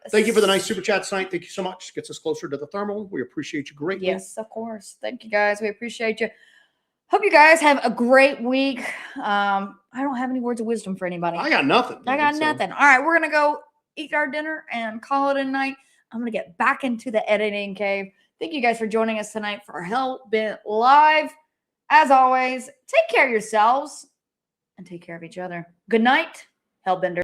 Thank you for the nice super chat tonight. Thank you so much. Gets us closer to the thermal. We appreciate you greatly. Yes, of course. Thank you, guys. We appreciate you. Hope you guys have a great week. I don't have any words of wisdom for anybody. I got nothing. I got nothing. All right, we're going to go eat our dinner and call it a night. I'm going to get back into the editing cave. Thank you guys for joining us tonight for Hellbent Live. As always, take care of yourselves and take care of each other. Good night, Hellbender.